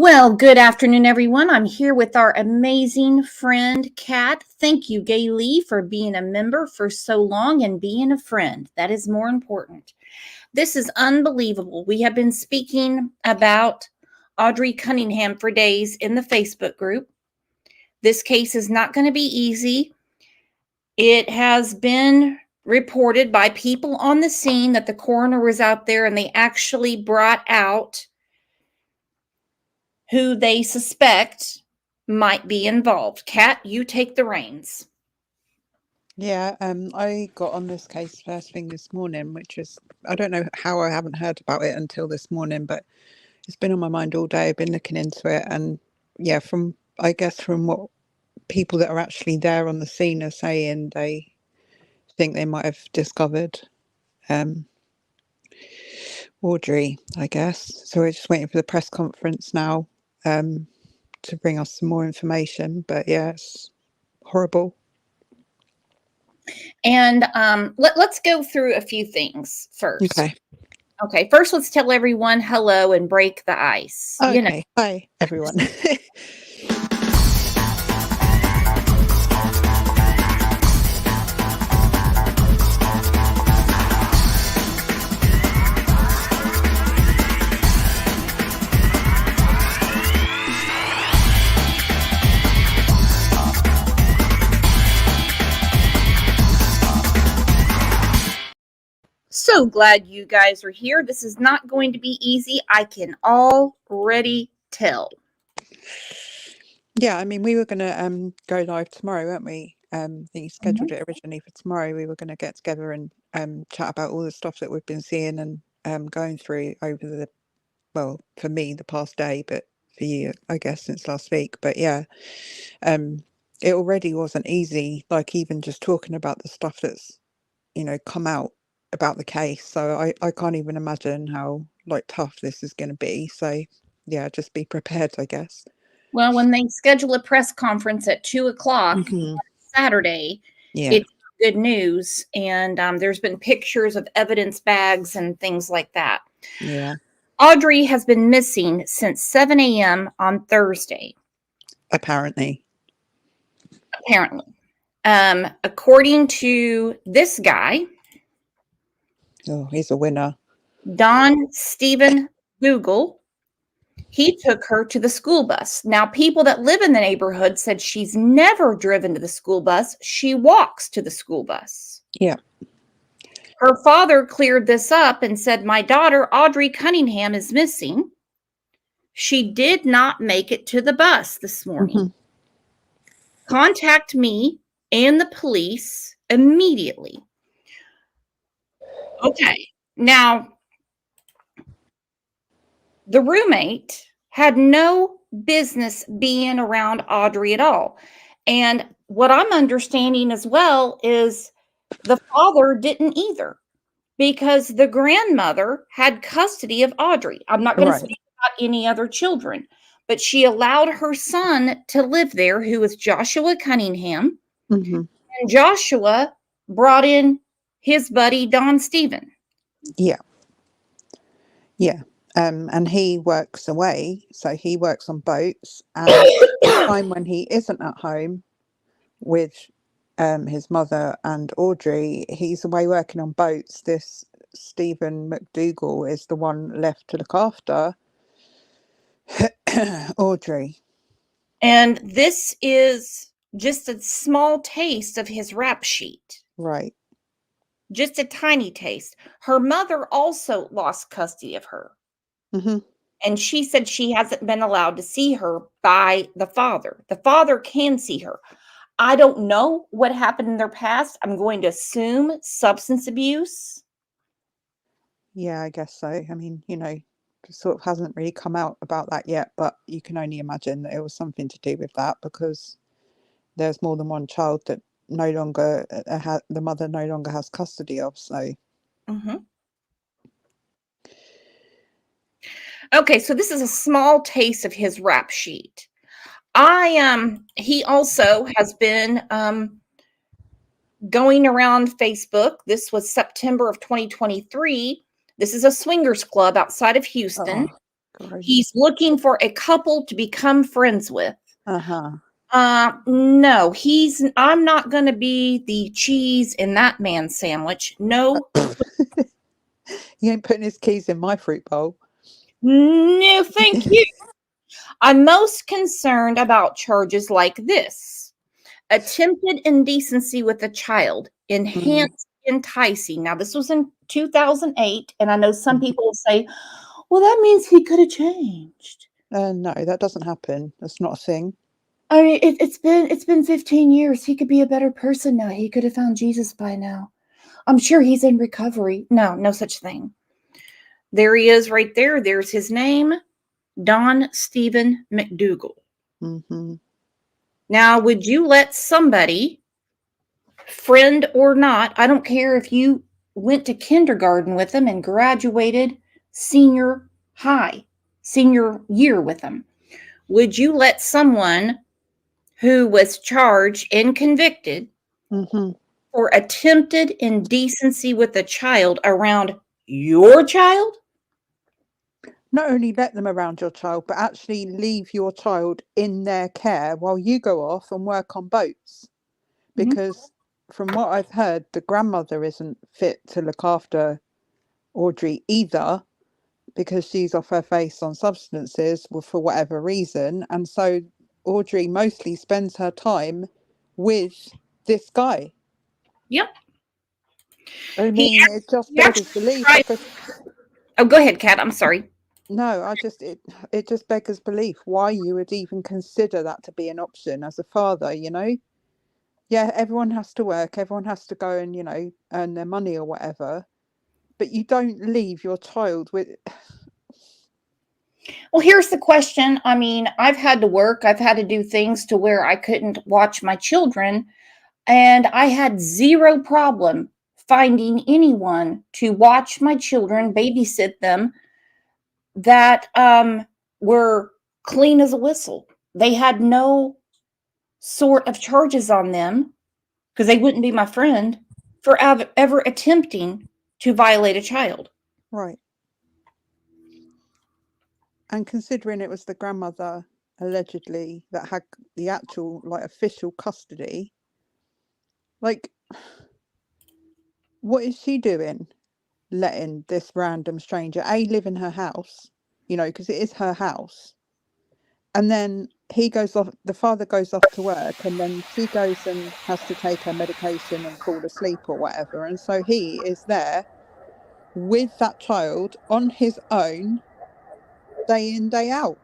Well, good afternoon, everyone. I'm here with our amazing friend, Kat. Thank you, Gay Lee, for being a member for so long and being a friend. That is more important. This is unbelievable. We have been speaking about Audrii Cunningham for days in the Facebook group. This case is not going to be easy. It has been reported by people on the scene that the coroner was out there and they actually brought out who they suspect might be involved. Kat, you take the reins. Yeah, I got on this case first thing this morning, which is, I don't know how I haven't heard about it until this morning, but it's been on my mind all day. I've been looking into it, and yeah, from what people that are actually there on the scene are saying, they think they might have discovered Audrii, I guess. So we're just waiting for the press conference now to bring us some more information. But yeah, it's horrible. And let's go through a few things first. Okay. First, let's tell everyone hello and break the ice. Okay. Hi, everyone. So glad you guys are here. This is not going to be easy. I can already tell. Yeah, I mean, we were going to go live tomorrow, weren't we? I think you scheduled it originally for tomorrow. We were going to get together and chat about all the stuff that we've been seeing and going through over for me, the past day, but for you, I guess, since last week. But yeah, it already wasn't easy, like even just talking about the stuff that's, come out about the case. So I can't even imagine how tough this is going to be. So yeah, just be prepared, I guess. Well, when they schedule a press conference at 2:00 on Saturday, it's good news. And there's been pictures of evidence bags and things like that. Yeah. Audrii has been missing since 7 a.m. on Thursday. Apparently. According to this guy. Oh, he's a winner. Don Stephen Google. He took her to the school bus. Now, people that live in the neighborhood said she's never driven to the school bus. She walks to the school bus. Yeah. Her father cleared this up and said, my daughter, Audrii Cunningham, is missing. She did not make it to the bus this morning. Contact me and the police immediately. Okay. Now, the roommate had no business being around Audrii at all. And what I'm understanding as well is the father didn't either, because the grandmother had custody of Audrii. I'm not going to speak about any other children, but she allowed her son to live there, who was Joshua Cunningham. And Joshua brought in his buddy, Don Stephen. Yeah. Yeah. And he works away, so he works on boats, and the time when he isn't at home with his mother and Audrii, he's away working on boats. This Stephen McDougall is the one left to look after Audrii. And this is just a small taste of his rap sheet. Right. Just a tiny taste. Her mother also lost custody of her. And she said she hasn't been allowed to see her by the father. The father can see her. I don't know what happened in their past. I'm going to assume substance abuse. Yeah, I guess so. I mean, sort of hasn't really come out about that yet, but you can only imagine that it was something to do with that, because there's more than one child that no longer the mother no longer has custody of. So okay, so this is a small taste of his rap sheet. He also has been going around Facebook. This was September of 2023. This is a swingers club outside of Houston. Gross. He's looking for a couple to become friends with. Uh-huh. No, I'm not going to be the cheese in that man's sandwich. No, He ain't putting his keys in my fruit bowl. no, thank you. I'm most concerned about charges like this: attempted indecency with a child, enhanced enticing. Now, this was in 2008, and I know some people will say, well, that means he could have changed. No, that doesn't happen. That's not a thing. I mean, it's been 15 years. He could be a better person now. He could have found Jesus by now. I'm sure he's in recovery. No, no such thing. There he is right there. There's his name, Don Stephen McDougal. Mm-hmm. Now, would you let somebody, friend or not, I don't care if you went to kindergarten with them and graduated senior year with them, would you let someone who was charged and convicted for attempted indecency with a child around your child? Not only let them around your child, but actually leave your child in their care while you go off and work on boats. Because from what I've heard, the grandmother isn't fit to look after Audrii either, because she's off her face on substances for whatever reason. And so Audrii mostly spends her time with this guy. Yep. I mean, it just beggars belief. Oh, go ahead, Kat. I'm sorry. No, it just beggars belief why you would even consider that to be an option as a father, you know? Yeah, everyone has to work, everyone has to go and, you know, earn their money or whatever, but you don't leave your child with... Well, here's the question. I mean, I've had to work, I've had to do things to where I couldn't watch my children, and I had zero problem finding anyone to watch my children, babysit them, that were clean as a whistle. They had no sort of charges on them because they wouldn't be my friend for ever attempting to violate a child. Right. And considering it was the grandmother, allegedly, that had the actual, like, official custody, like, what is she doing letting this random stranger, A, live in her house, you know, because it is her house, and then he goes off, the father goes off to work, and then she goes and has to take her medication and fall asleep or whatever, and so he is there with that child on his own, day in, day out.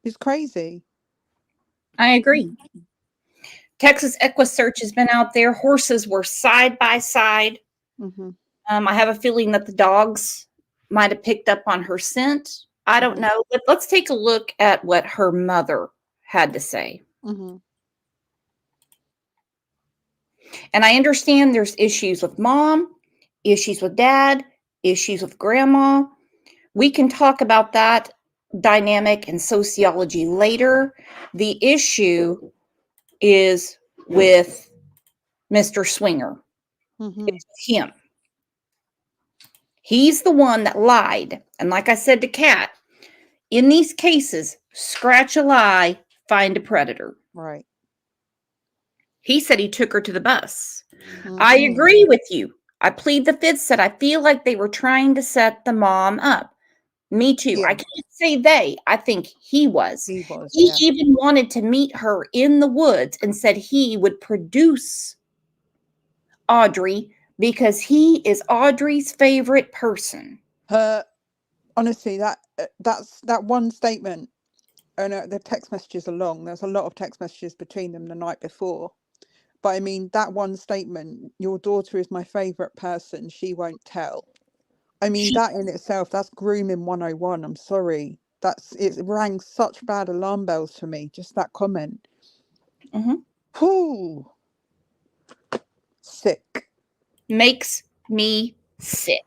It's crazy. I agree. Texas EquiSearch has been out there. Horses were side by side. I have a feeling that the dogs might have picked up on her scent. I don't know. But let's take a look at what her mother had to say. And I understand there's issues with mom, issues with dad, issues with grandma. We can talk about that dynamic and sociology later. The issue is with Mr. Swinger. It's him. He's the one that lied. And like I said to Kat, in these cases, scratch a lie, find a predator. Right. He said he took her to the bus. I agree with you. I plead the fifth, said I feel like they were trying to set the mom up. Me too. Yeah. I can't say they. I think he was. He was, He yeah. even wanted to meet her in the woods and said he would produce Audrii because he is Audrii's favorite person. Honestly, that's that one statement, and the text messages are long. There's a lot of text messages between them the night before. But I mean, that one statement, your daughter is my favorite person, she won't tell. I mean, that in itself, that's grooming 101. I'm sorry. It rang such bad alarm bells for me, just that comment. Whew. Sick. Makes me sick.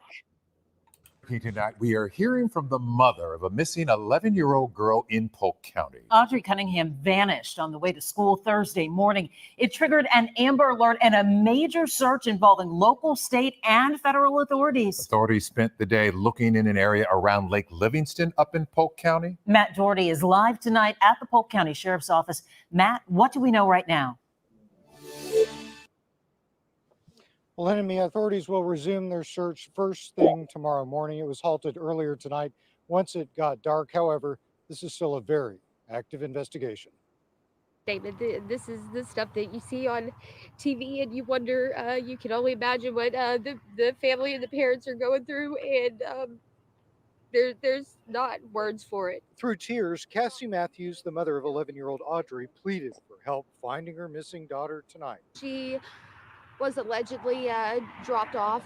Breaking tonight, we are hearing from the mother of a missing 11-year-old girl in Polk County. Audrii Cunningham vanished on the way to school Thursday morning. It triggered an Amber Alert and a major search involving local, state, and federal authorities. Authorities spent the day looking in an area around Lake Livingston up in Polk County. Matt Doherty is live tonight at the Polk County Sheriff's Office. Matt, what do we know right now? Well, enemy authorities will resume their search first thing tomorrow morning. It was halted earlier tonight once it got dark. However, this is still a very active investigation. David, this is the stuff that you see on TV, and you wonder, you can only imagine what the family and the parents are going through, and there's not words for it. Through tears, Cassie Matthews, the mother of 11-year-old Audrii, pleaded for help finding her missing daughter tonight. She was allegedly dropped off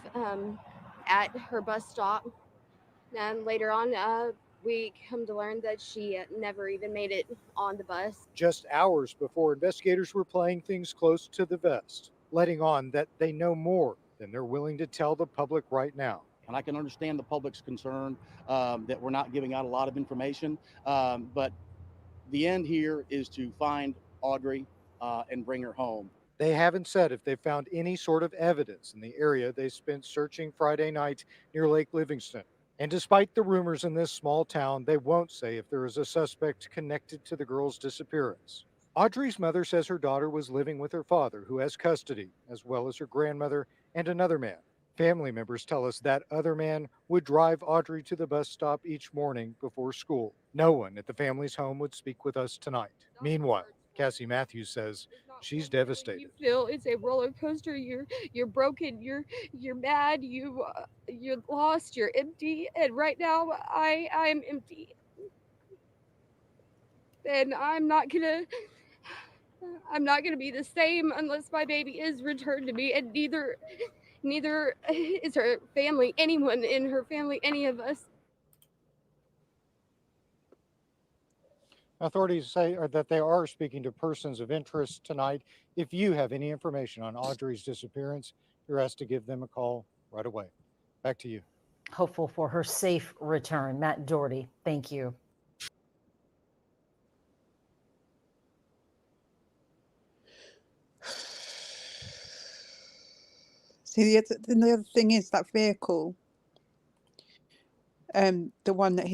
at her bus stop, and later on we come to learn that she never even made it on the bus. Just hours before, investigators were playing things close to the vest, letting on that they know more than they're willing to tell the public right now. And I can understand the public's concern that we're not giving out a lot of information, but the end here is to find Audrii and bring her home. They haven't said if they found any sort of evidence in the area they spent searching Friday night near Lake Livingston. And despite the rumors in this small town, they won't say if there is a suspect connected to the girl's disappearance. Audrii's mother says her daughter was living with her father, who has custody, as well as her grandmother and another man. Family members tell us that other man would drive Audrii to the bus stop each morning before school. No one at the family's home would speak with us tonight. Meanwhile, Cassie Matthews says she's devastated. You feel it's a roller coaster. You're broken. You're mad. You're lost. You're empty. And right now, I am empty. And I'm not gonna be the same unless my baby is returned to me. And neither is her family, anyone in her family, any of us. Authorities say that they are speaking to persons of interest tonight. If you have any information on Audrii's disappearance, you're asked to give them a call right away. Back to you. Hopeful for her safe return. Matt Doherty, thank you. See, the other thing is that vehicle, the one that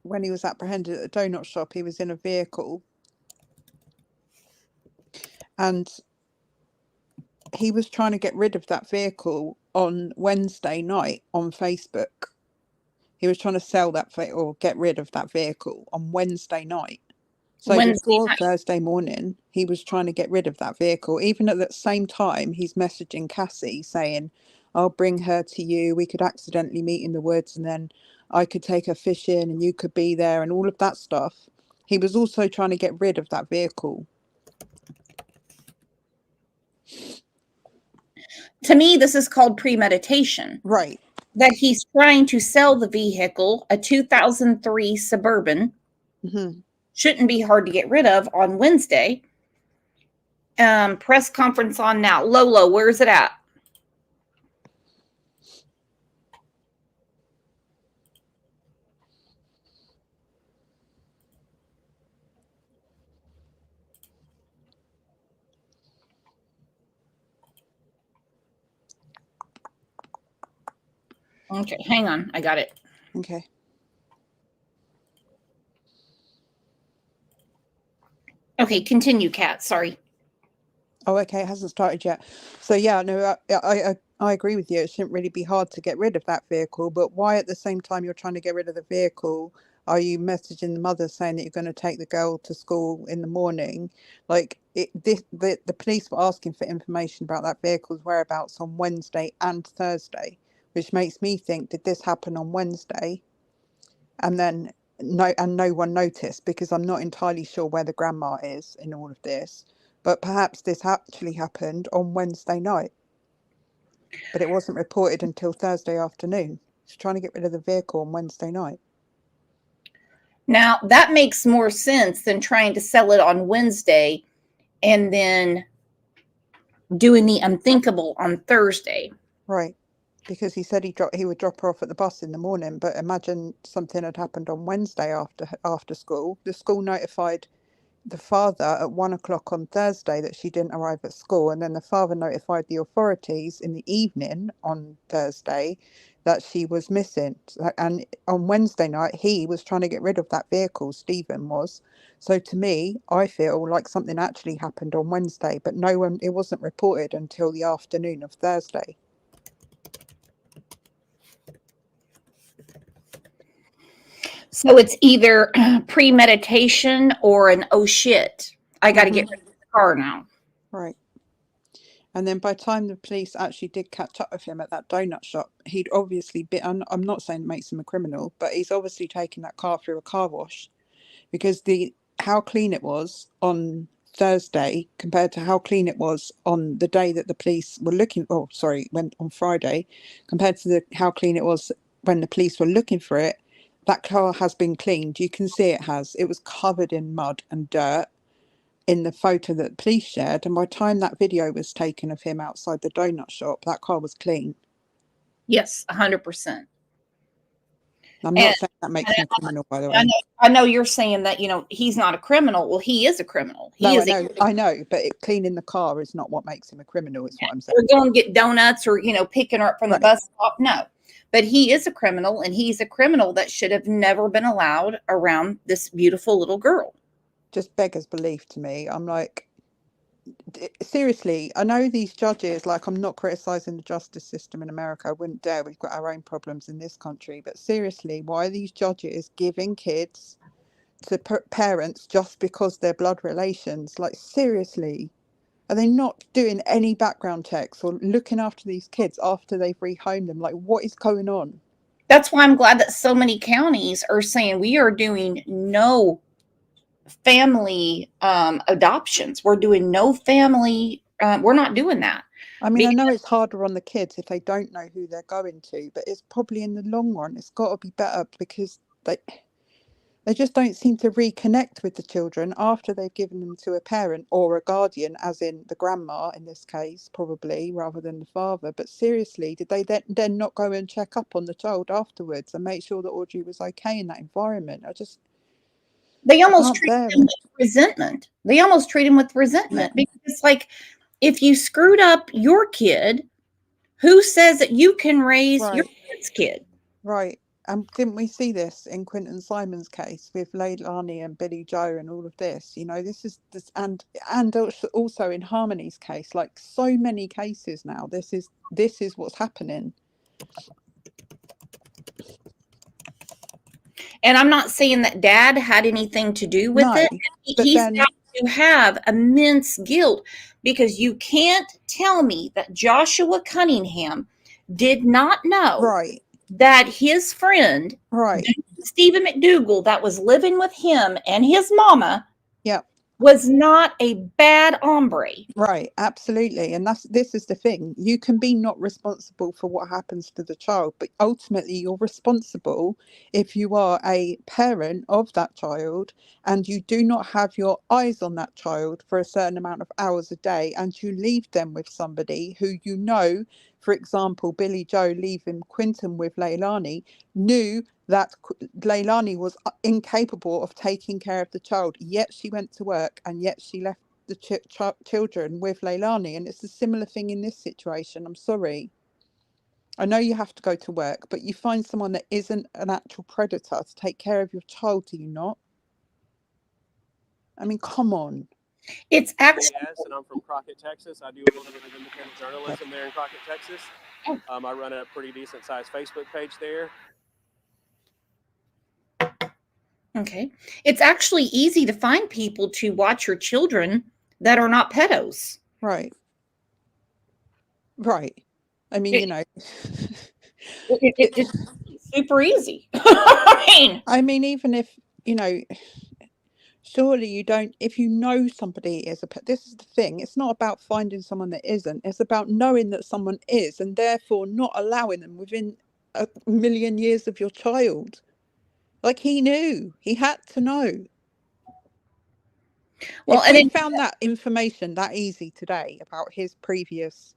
when he was apprehended at the donut shop, he was in a vehicle, and he was trying to get rid of that vehicle on Wednesday night on Facebook. He was trying to sell that or get rid of that vehicle on Wednesday night. So before Thursday morning, he was trying to get rid of that vehicle. Even at that same time, he's messaging Cassie saying, I'll bring her to you. We could accidentally meet in the woods, and then I could take her fishing and you could be there, and all of that stuff. He was also trying to get rid of that vehicle. To me, this is called premeditation. Right. That he's trying to sell the vehicle, a 2003 Suburban. Mm-hmm. Shouldn't be hard to get rid of on Wednesday. Press conference on now. Lolo, where's it at? Okay, hang on. I got it. Okay. Okay, continue, Kat. Sorry. Oh, okay. It hasn't started yet. So yeah, no, I agree with you. It shouldn't really be hard to get rid of that vehicle, but why at the same time you're trying to get rid of the vehicle, are you messaging the mother saying that you're going to take the girl to school in the morning? Like the police were asking for information about that vehicle's whereabouts on Wednesday and Thursday, which makes me think, did this happen on Wednesday? And then no one noticed, because I'm not entirely sure where the grandma is in all of this. But perhaps this actually happened on Wednesday night. But it wasn't reported until Thursday afternoon. She's trying to get rid of the vehicle on Wednesday night. Now, that makes more sense than trying to sell it on Wednesday and then doing the unthinkable on Thursday. Right. because he said he would drop her off at the bus in the morning. But imagine something had happened on Wednesday after school. The school notified the father at 1 o'clock on Thursday that she didn't arrive at school, and then the father notified the authorities in the evening on Thursday that she was missing. And on Wednesday night, he was trying to get rid of that vehicle, Stephen was. So to me, I feel like something actually happened on Wednesday, but it wasn't reported until the afternoon of Thursday. So it's either premeditation or an oh shit, I got to get rid of the car now. Right. And then by the time the police actually did catch up with him at that donut shop, he'd obviously been, I'm not saying it makes him a criminal, but he's obviously taken that car through a car wash, because how clean it was on Thursday compared to how clean it was on the day that the police were looking, went on Friday, compared to how clean it was when the police were looking for it. That car has been cleaned. You can see it has. It was covered in mud and dirt in the photo that the police shared, and by the time that video was taken of him outside the donut shop, that car was clean. Yes, 100%. I'm not saying that makes him a criminal, by the way. I know you're saying that, he's not a criminal. Well, he is a criminal. I know, but cleaning the car is not what makes him a criminal, is what I'm saying. We're going to get donuts or, picking her up from the bus stop. No, but he is a criminal, and he's a criminal that should have never been allowed around this beautiful little girl. Just beggars belief to me. I'm like, seriously, I know these judges, like, I'm not criticizing the justice system in America. I wouldn't dare. We've got our own problems in this country. But seriously, why are these judges giving kids to parents just because they're blood relations? Like, seriously, are they not doing any background checks or looking after these kids after they've rehomed them? Like, what is going on? That's why I'm glad that so many counties are saying we are doing no family adoptions. We're doing no family. We're not doing that. I mean, I know it's harder on the kids if they don't know who they're going to, but it's probably in the long run, it's got to be better, because they just don't seem to reconnect with the children after they've given them to a parent or a guardian, as in the grandma in this case, probably, rather than the father. But seriously, did they then not go and check up on the child afterwards and make sure that Audrii was okay in that environment? They almost treat him with resentment. Yeah. Because it's like, if you screwed up your kid, who says that you can raise your kid's kid? Right. Didn't we see this in Quinton Simon's case with Leilani and Billy Joe and all of this? This is this, and also in Harmony's case, like so many cases now. This is what's happening. And I'm not saying that dad had anything to do with it. He's got to have immense guilt, because you can't tell me that Joshua Cunningham did not know that his friend, Stephen McDougal, that was living with him and his mama, was not a bad hombre. Right, absolutely. And this is the thing. You can be not responsible for what happens to the child, but ultimately you're responsible if you are a parent of that child and you do not have your eyes on that child for a certain amount of hours a day, and you leave them with somebody who, for example, Billy Joe leaving Quinton with Leilani, knew that Leilani was incapable of taking care of the child, yet she went to work and yet she left the children with Leilani. And it's a similar thing in this situation. I'm sorry. I know you have to go to work, but you find someone that isn't an actual predator to take care of your child, do you not? I mean, come on. It's actually, and I'm from Crockett, Texas. I do a little bit of independent journalism there in Crockett, Texas. I run a pretty decent sized Facebook page there. Okay. It's actually easy to find people to watch your children that are not pedos. Right. I mean, it's super easy. I mean, even if, surely you don't, if you know somebody is this is the thing. It's not about finding someone that isn't. It's about knowing that someone is, and therefore not allowing them within a million years of your child. Like, he knew. He had to know. Well, if we found that information that easy today about his previous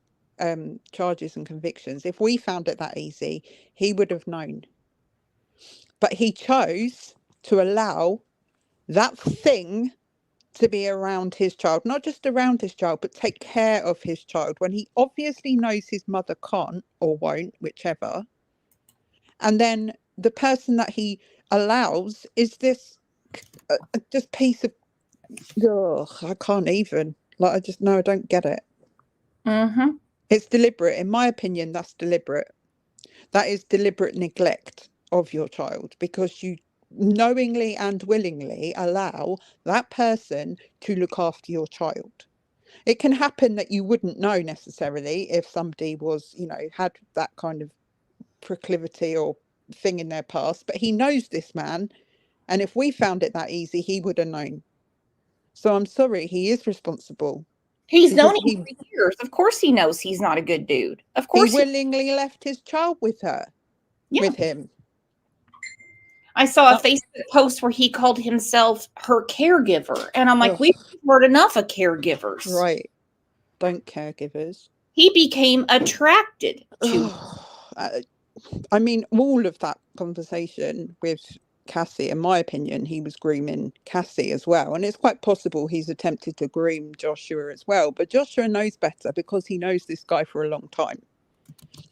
charges and convictions. If we found it that easy, he would have known. But he chose to allow that thing to be around his child, not just around his child, but take care of his child when he obviously knows his mother can't or won't, whichever. And then the person that he allows is this just piece of, I can't even, like, I just, no, I don't get it. Mm-hmm. It's deliberate. In my opinion, that's deliberate. That is deliberate neglect of your child, because you knowingly and willingly allow that person to look after your child. It can happen that you wouldn't know necessarily if somebody was, you know, had that kind of proclivity or thing in their past, but he knows this man, and if we found it that easy, he would have known. So I'm sorry, he is responsible. He's Because known him for years. Of course he knows he's not a good dude. Of course he willingly left his child with her, with him. I saw a Facebook post where he called himself her caregiver. And I'm like, Ugh. we've heard enough of caregivers. Right. Don't caregivers. He became attracted to I mean, all of that conversation with Cassie, in my opinion, he was grooming Cassie as well. And it's quite possible he's attempted to groom Joshua as well. But Joshua knows better because he knows this guy for a long time.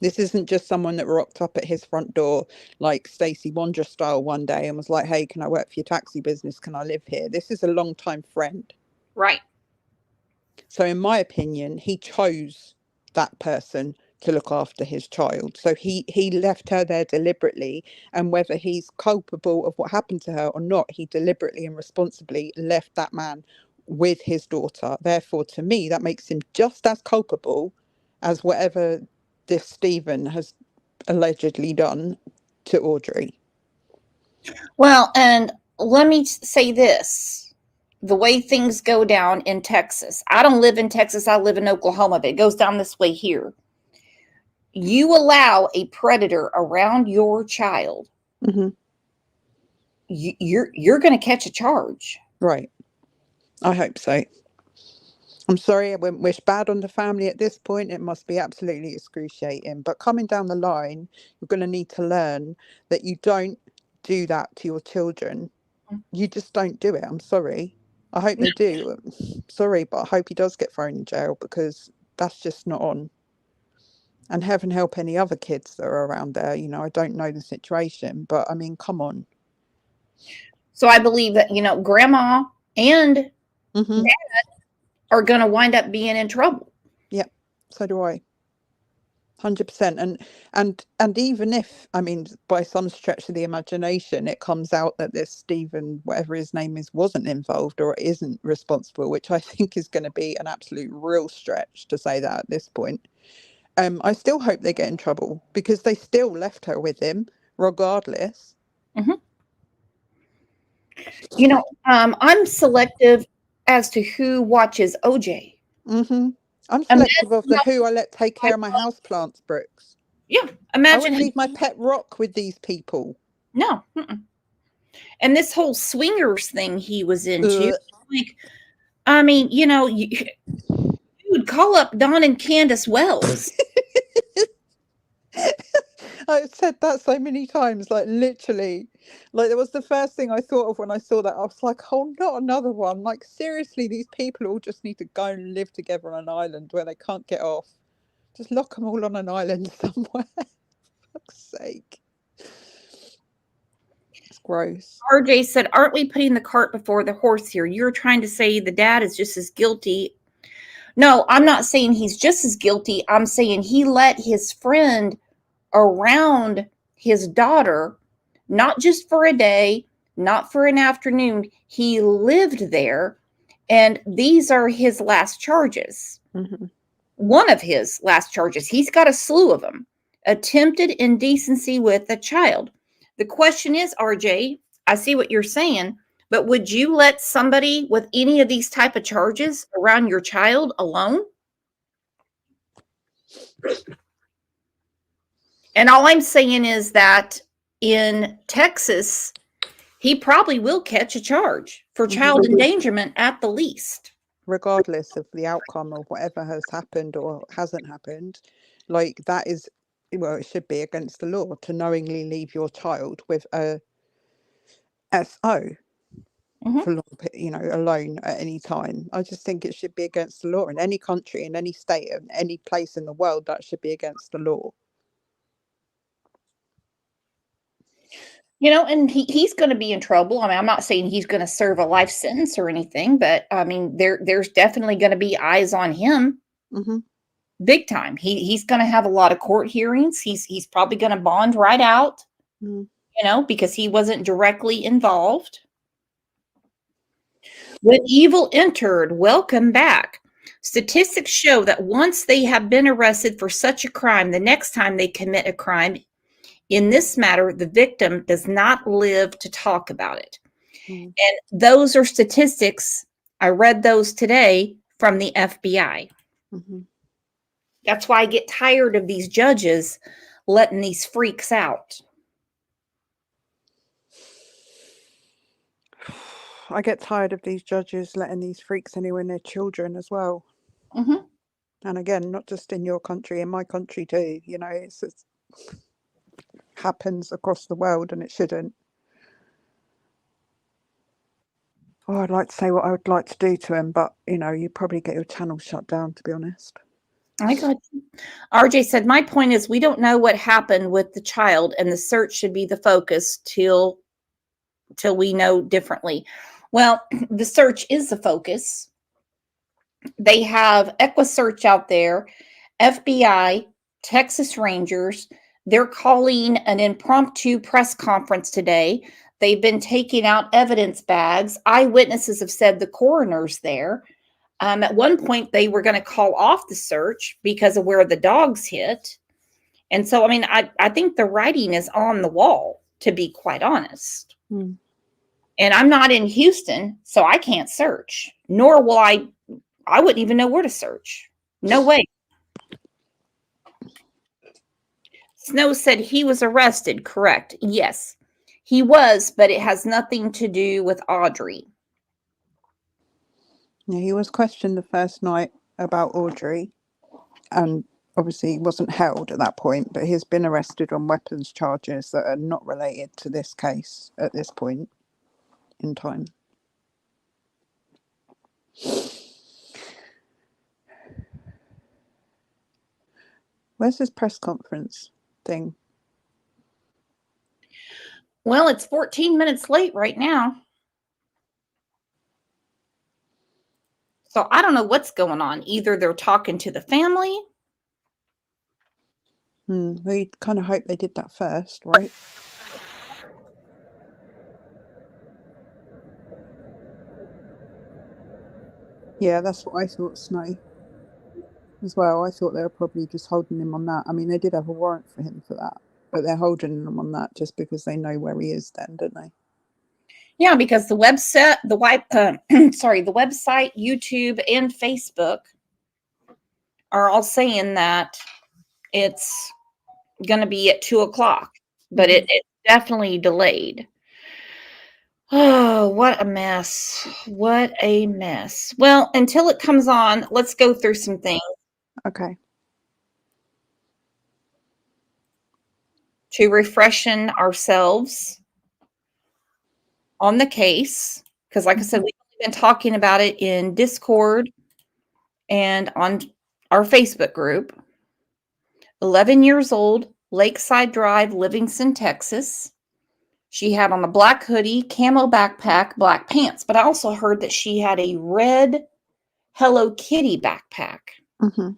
This isn't just someone that rocked up at his front door like Stacey Wondra style one day and was like, hey, can I work for your taxi business? Can I live here? This is a long time friend. Right. So in my opinion, he chose that person to look after his child. So he left her there deliberately, and whether he's culpable of what happened to her or not, he deliberately and responsibly left that man with his daughter. Therefore, to me, that makes him just as culpable as whatever this Stephen has allegedly done to Audrii. Well, and let me say this. The way things go down in Texas, I don't live in Texas, I live in Oklahoma, but it goes down this way here. You allow a predator around your child, you're going to catch a charge. Right. I hope so. I'm sorry, I wouldn't wish bad on the family at this point. It must be absolutely excruciating. But coming down the line, you're going to need to learn that you don't do that to your children. You just don't do it. I'm sorry. I hope they do. Sorry, but I hope he does get thrown in jail, because that's just not on. And heaven help any other kids that are around there. You know, I don't know the situation, but I mean, come on. So I believe that, you know, grandma and dad are going to wind up being in trouble. Yeah, so do I. 100%. And even if, I mean, by some stretch of the imagination, it comes out that this Stephen, whatever his name is, wasn't involved or isn't responsible, which I think is going to be an absolute real stretch to say that at this point. I still hope they get in trouble, because they still left her with him regardless. You know, I'm selective as to who watches OJ. I'm selective of the who I let take care of my houseplants, Brooks. Yeah, I imagine wouldn't leave my pet rock with these people. No. And this whole swingers thing he was into, like, I mean, you know, you would call up Don and Candace Wells. I've said that so many times, like literally, like it was the first thing I thought of when I saw that. I was like, oh, not another one. Like, seriously, these people all just need to go and live together on an island where they can't get off. Just lock them all on an island somewhere. For fuck's sake. It's gross. RJ said, aren't we putting the cart before the horse here? You're trying to say the dad is just as guilty. No, I'm not saying he's just as guilty. I'm saying he let his friend around his daughter, not just for a day, not for an afternoon. He lived there, and these are his last charges. One of his last charges. He's got a slew of them. Attempted indecency with a child. The question is, RJ, I see what you're saying, but would you let somebody with any of these type of charges around your child alone? And all I'm saying is that in Texas, he probably will catch a charge for child endangerment at the least. regardless of the outcome of whatever has happened or hasn't happened, like that is, well, it should be against the law to knowingly leave your child with a SO Mhm. for long, alone at any time. I just think it should be against the law in any country, in any state, in any place in the world. That should be against the law. And he's going to be in trouble. I mean, I'm not saying he's going to serve a life sentence or anything, but I mean, there's definitely going to be eyes on him, Mm-hmm. big time. He's going to have a lot of court hearings. He's probably going to bond right out, Mm. because he wasn't directly involved. When evil entered, welcome back. Statistics show that once they have been arrested for such a crime, the next time they commit a crime, in this matter, the victim does not live to talk about it. Mm. And those are statistics. I read those today from the FBI. Mm-hmm. That's why I get tired of these judges letting these freaks out. I get tired of these judges letting these freaks anywhere near children as well. Mm-hmm. And again, not just in your country, in my country too. It's happens across the world, and it shouldn't. Oh, I'd like to say what I would like to do to him, but you probably get your channel shut down, to be honest. I got you. RJ said, my point is we don't know what happened with the child, and the search should be the focus till we know differently. Well, the search is the focus. They have EquiSearch out there, FBI, Texas Rangers. They're calling an impromptu press conference today. They've been taking out evidence bags. Eyewitnesses have said the coroner's there. At one point, they were going to call off the search because of where the dogs hit. And so, I mean, I think the writing is on the wall, to be quite honest. Mm. And I'm not in Houston, so I can't search, nor will I wouldn't even know where to search. No way. Snow said he was arrested. Correct. Yes, he was, but it has nothing to do with Audrii. Yeah, he was questioned the first night about Audrii, and obviously he wasn't held at that point, but he's been arrested on weapons charges that are not related to this case at this point in time. Where's this press conference thing? Well, it's 14 minutes late right now. So I don't know what's going on. Either they're talking to the family. We kind of hope they did that first, right? Yeah, that's what I thought, Snow, as well. I thought they were probably just holding him on that. I mean, they did have a warrant for him for that, but they're holding him on that just because they know where he is then, don't they? Yeah, because the website, the website, YouTube, and Facebook are all saying that it's going to be at 2:00, but it's definitely delayed. Oh, what a mess. What a mess. Well, until it comes on, let's go through some things. Okay. To refreshen ourselves on the case. Because like I said, we've been talking about it in Discord and on our Facebook group. 11 years old, Lakeside Drive, Livingston, Texas. She had on a black hoodie, camo backpack, black pants. But I also heard that she had a red Hello Kitty backpack. Mm-hmm.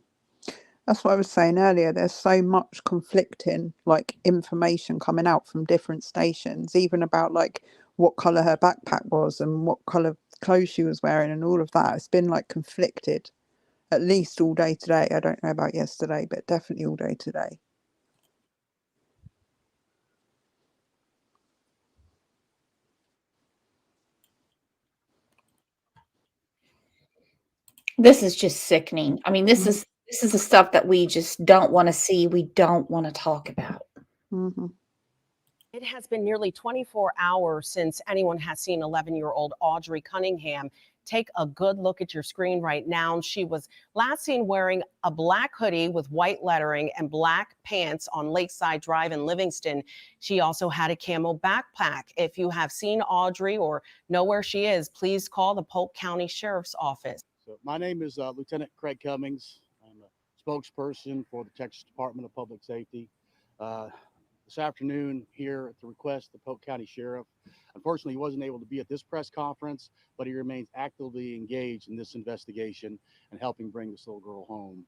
That's what I was saying earlier. There's so much conflicting information coming out from different stations, even about what colour her backpack was and what colour clothes she was wearing and all of that. It's been conflicted at least all day today. I don't know about yesterday, but definitely all day today. This is just sickening. I mean, this is the stuff that we just don't want to see. We don't want to talk about. Mm-hmm. It has been nearly 24 hours since anyone has seen 11-year-old Audrii Cunningham take a good look at your screen right now. She was last seen wearing a black hoodie with white lettering and black pants on Lakeside Drive in Livingston. She also had a camo backpack. If you have seen Audrii or know where she is, please call the Polk County Sheriff's Office. So my name is Lieutenant Craig Cummings. I'm a spokesperson for the Texas Department of Public Safety. This afternoon here at the request of the Polk County Sheriff. Unfortunately, he wasn't able to be at this press conference, but he remains actively engaged in this investigation and helping bring this little girl home.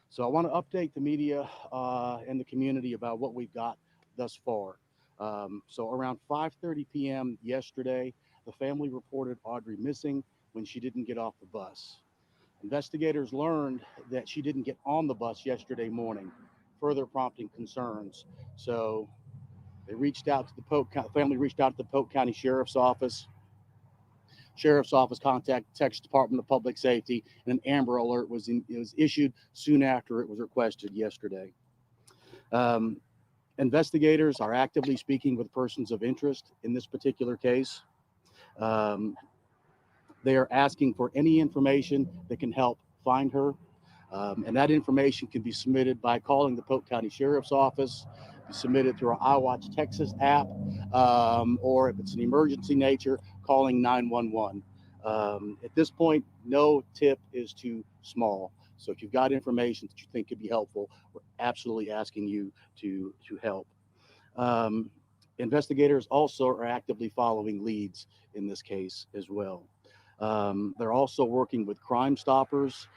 So I want to update the media and the community about what we've got thus far. So around 5:30 p.m. yesterday, the family reported Audrii missing when she didn't get off the bus. Investigators learned that she didn't get on the bus yesterday morning, further prompting concerns. So they reached out to the family reached out to the Polk County Sheriff's Office. Sheriff's Office contacted the Texas Department of Public Safety, and an Amber Alert was issued soon after it was requested yesterday. Investigators are actively speaking with persons of interest in this particular case. They are asking for any information that can help find her. And that information can be submitted by calling the Polk County Sheriff's Office, be submitted through our iWatch Texas app, or if it's an emergency nature, calling 911. At this point, no tip is too small. So if you've got information that you think could be helpful, we're absolutely asking you to help. Investigators also are actively following leads in this case as well. They're also working with Crime Stoppers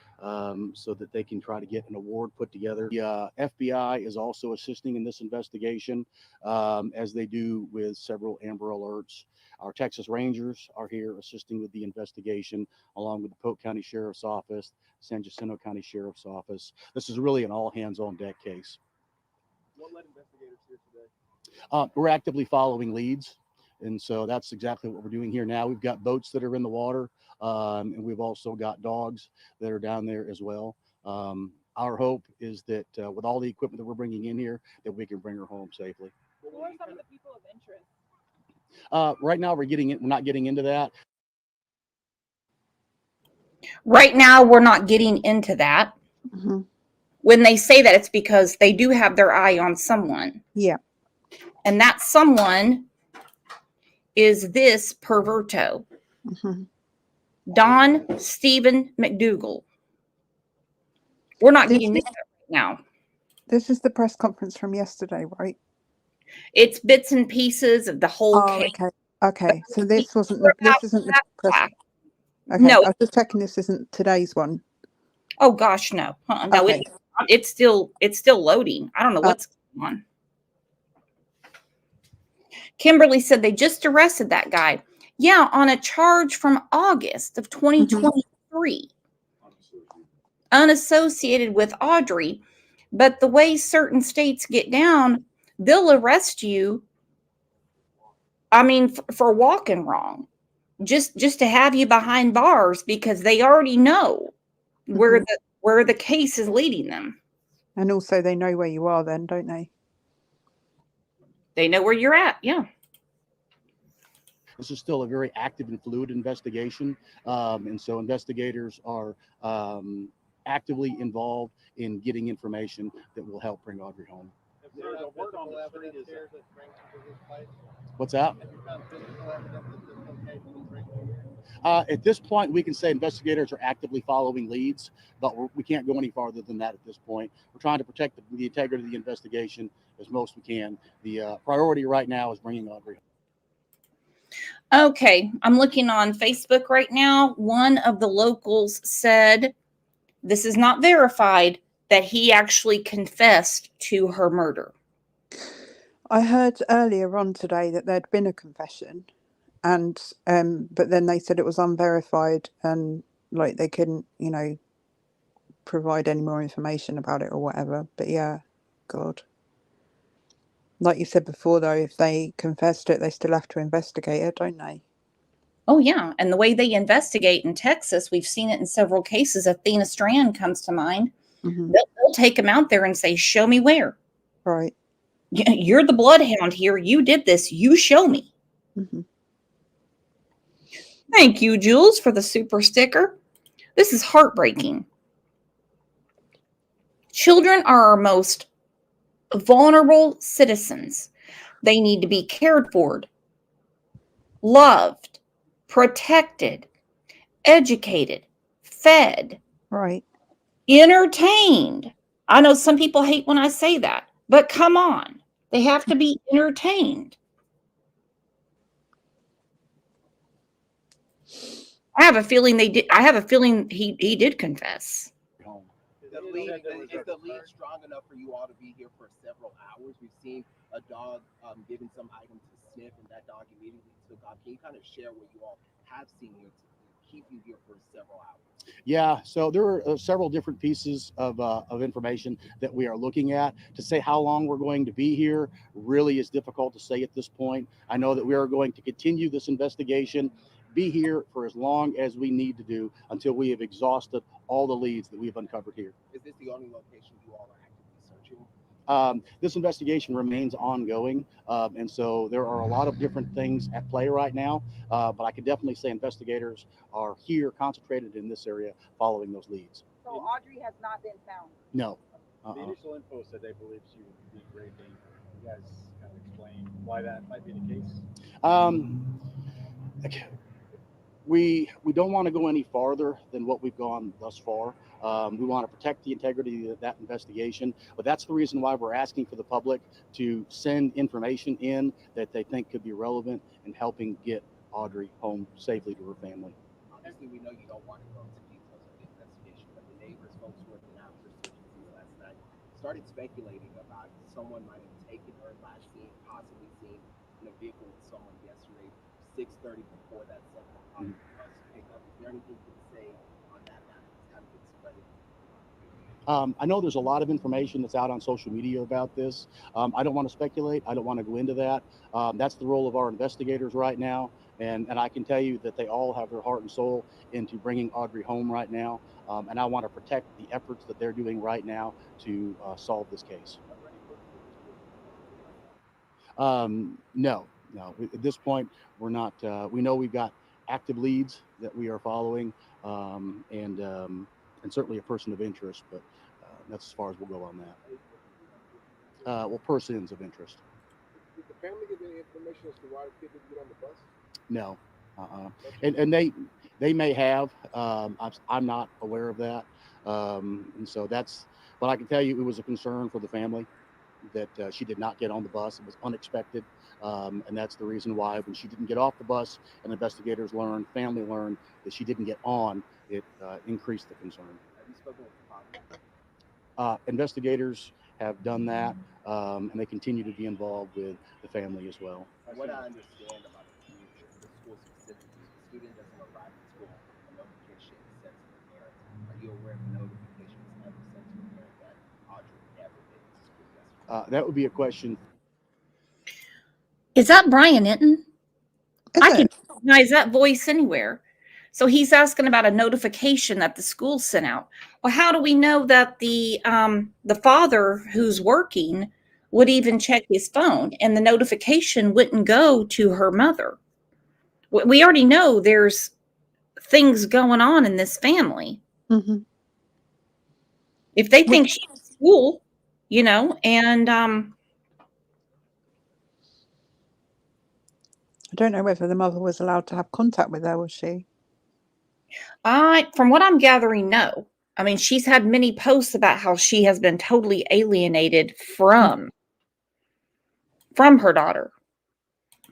so that they can try to get an award put together. The FBI is also assisting in this investigation, as they do with several Amber Alerts. Our Texas Rangers are here assisting with the investigation, along with the Polk County Sheriff's Office, San Jacinto County Sheriff's Office. This is really an all hands on deck case. What led investigators here today? We're actively following leads. And so that's exactly what we're doing here now. We've got boats that are in the water, and we've also got dogs that are down there as well. Our hope is that with all the equipment that we're bringing in here, that we can bring her home safely. Who are some of the people of interest? Right now, we're not getting into that. Right now, we're not getting into that. Mm-hmm. When they say that, it's because they do have their eye on someone. Yeah. And that someone is this perverto, Mm-hmm. Don Stephen McDougal. We're not getting into that right now. This is the press conference from yesterday, right? It's bits and pieces of the whole case. Okay. So this isn't the press. Okay. No. I was just checking this isn't today's one. Oh gosh, no. No, Okay. it's still loading. I don't know what's going on. Kimberly said they just arrested that guy. Yeah, on a charge from August of 2023. Unassociated with Audrii. But the way certain states get down, they'll arrest you, I mean, for walking wrong. Just to have you behind bars because they already know where the case is leading them. And also they know where you are then, don't they? They know where you're at, yeah. This is still a very active and fluid investigation. And so investigators are actively involved in getting information that will help bring Audrii home. What's that? At this point, we can say investigators are actively following leads, but we can't go any farther than that at this point. We're trying to protect the integrity of the investigation as most we can. The priority right now is bringing Audrii home. Okay, I'm looking on Facebook right now. One of the locals said, this is not verified, that he actually confessed to her murder. I heard earlier on today that there'd been a confession, and but then they said it was unverified and like they couldn't, provide any more information about it or whatever. But yeah, God. Like you said before, though, if they confessed it, they still have to investigate it, don't they? Oh, yeah. And the way they investigate in Texas, we've seen it in several cases. Athena Strand comes to mind. Mm-hmm. They'll take them out there and say, show me where. Right. You're the bloodhound here. You did this. You show me. Mm-hmm. Thank you, Jules, for the super sticker. This is heartbreaking. Children are our most vulnerable citizens. They need to be cared for, loved, protected, educated, fed, Right. entertained. I know some people hate when I say that, but come on. They have to be entertained. I have a feeling they did. I have a feeling he did confess. Is the lead strong enough for you all to be here for several hours? We've seen a dog given some item to sniff, and that dog immediately took off. Can you kind of share what you all have seen here to keep you here for several hours? Yeah, so there are several different pieces of information that we are looking at. To say how long we're going to be here really is difficult to say at this point. I know that we are going to continue this investigation, be here for as long as we need to do until we have exhausted all the leads that we've uncovered here. Is this the only location you all are actively searching? This investigation remains ongoing, and so there are a lot of different things at play right now, but I can definitely say investigators are here concentrated in this area following those leads. So Audrii has not been found? No. The initial info said they believe she would be grade B. You guys kind of explain why that might be the case? We don't want to go any farther than what we've gone thus far. We want to protect the integrity of that investigation, but that's the reason why we're asking for the public to send information in that they think could be relevant in helping get Audrii home safely to her family. Obviously, we know you don't want to go into details of the investigation, but the neighbors, folks who have been out for searches last night, started speculating about someone might have taken her last seen, possibly seen in a vehicle with someone yesterday, 6:30 before that second bus pickup. Is there anything you can say on that matter? It's kind of been spreading. I know there's a lot of information that's out on social media about this. I don't want to speculate. I don't want to go into that. That's the role of our investigators right now. And I can tell you that they all have their heart and soul into bringing Audrii home right now. And I want to protect the efforts that they're doing right now to solve this case. No. At this point, we're not. We know we've got active leads that we are following, and certainly a person of interest, but that's as far as we'll go on that. Well, persons of interest. Did the family give any information as to why the kid didn't get on the bus? No. And they may have. I'm not aware of that. And so that's. But I can tell you, it was a concern for the family that she did not get on the bus. It was unexpected. And that's the reason why when she didn't get off the bus and investigators learned, family learned that she didn't get on, it increased the concern. Have you spoken with the father? Investigators have done that, and they continue to be involved with the family as well. What I understand about the school specifically, the student doesn't arrive at school, a notification is sent to the parent. Are you aware of the notification was ever sent to the parent that Audrii never made it to school yesterday? That would be a question. Is that Brian Inton? Is I can it? recognize that voice anywhere. So he's asking about a notification that the school sent out. Well, how do we know that the father who's working would even check his phone and the notification wouldn't go to her mother? We already know there's things going on in this family. Mm-hmm. If they think she's at school, and I don't know whether the mother was allowed to have contact with her, was she? from what I'm gathering, no. I mean, she's had many posts about how she has been totally alienated from her daughter.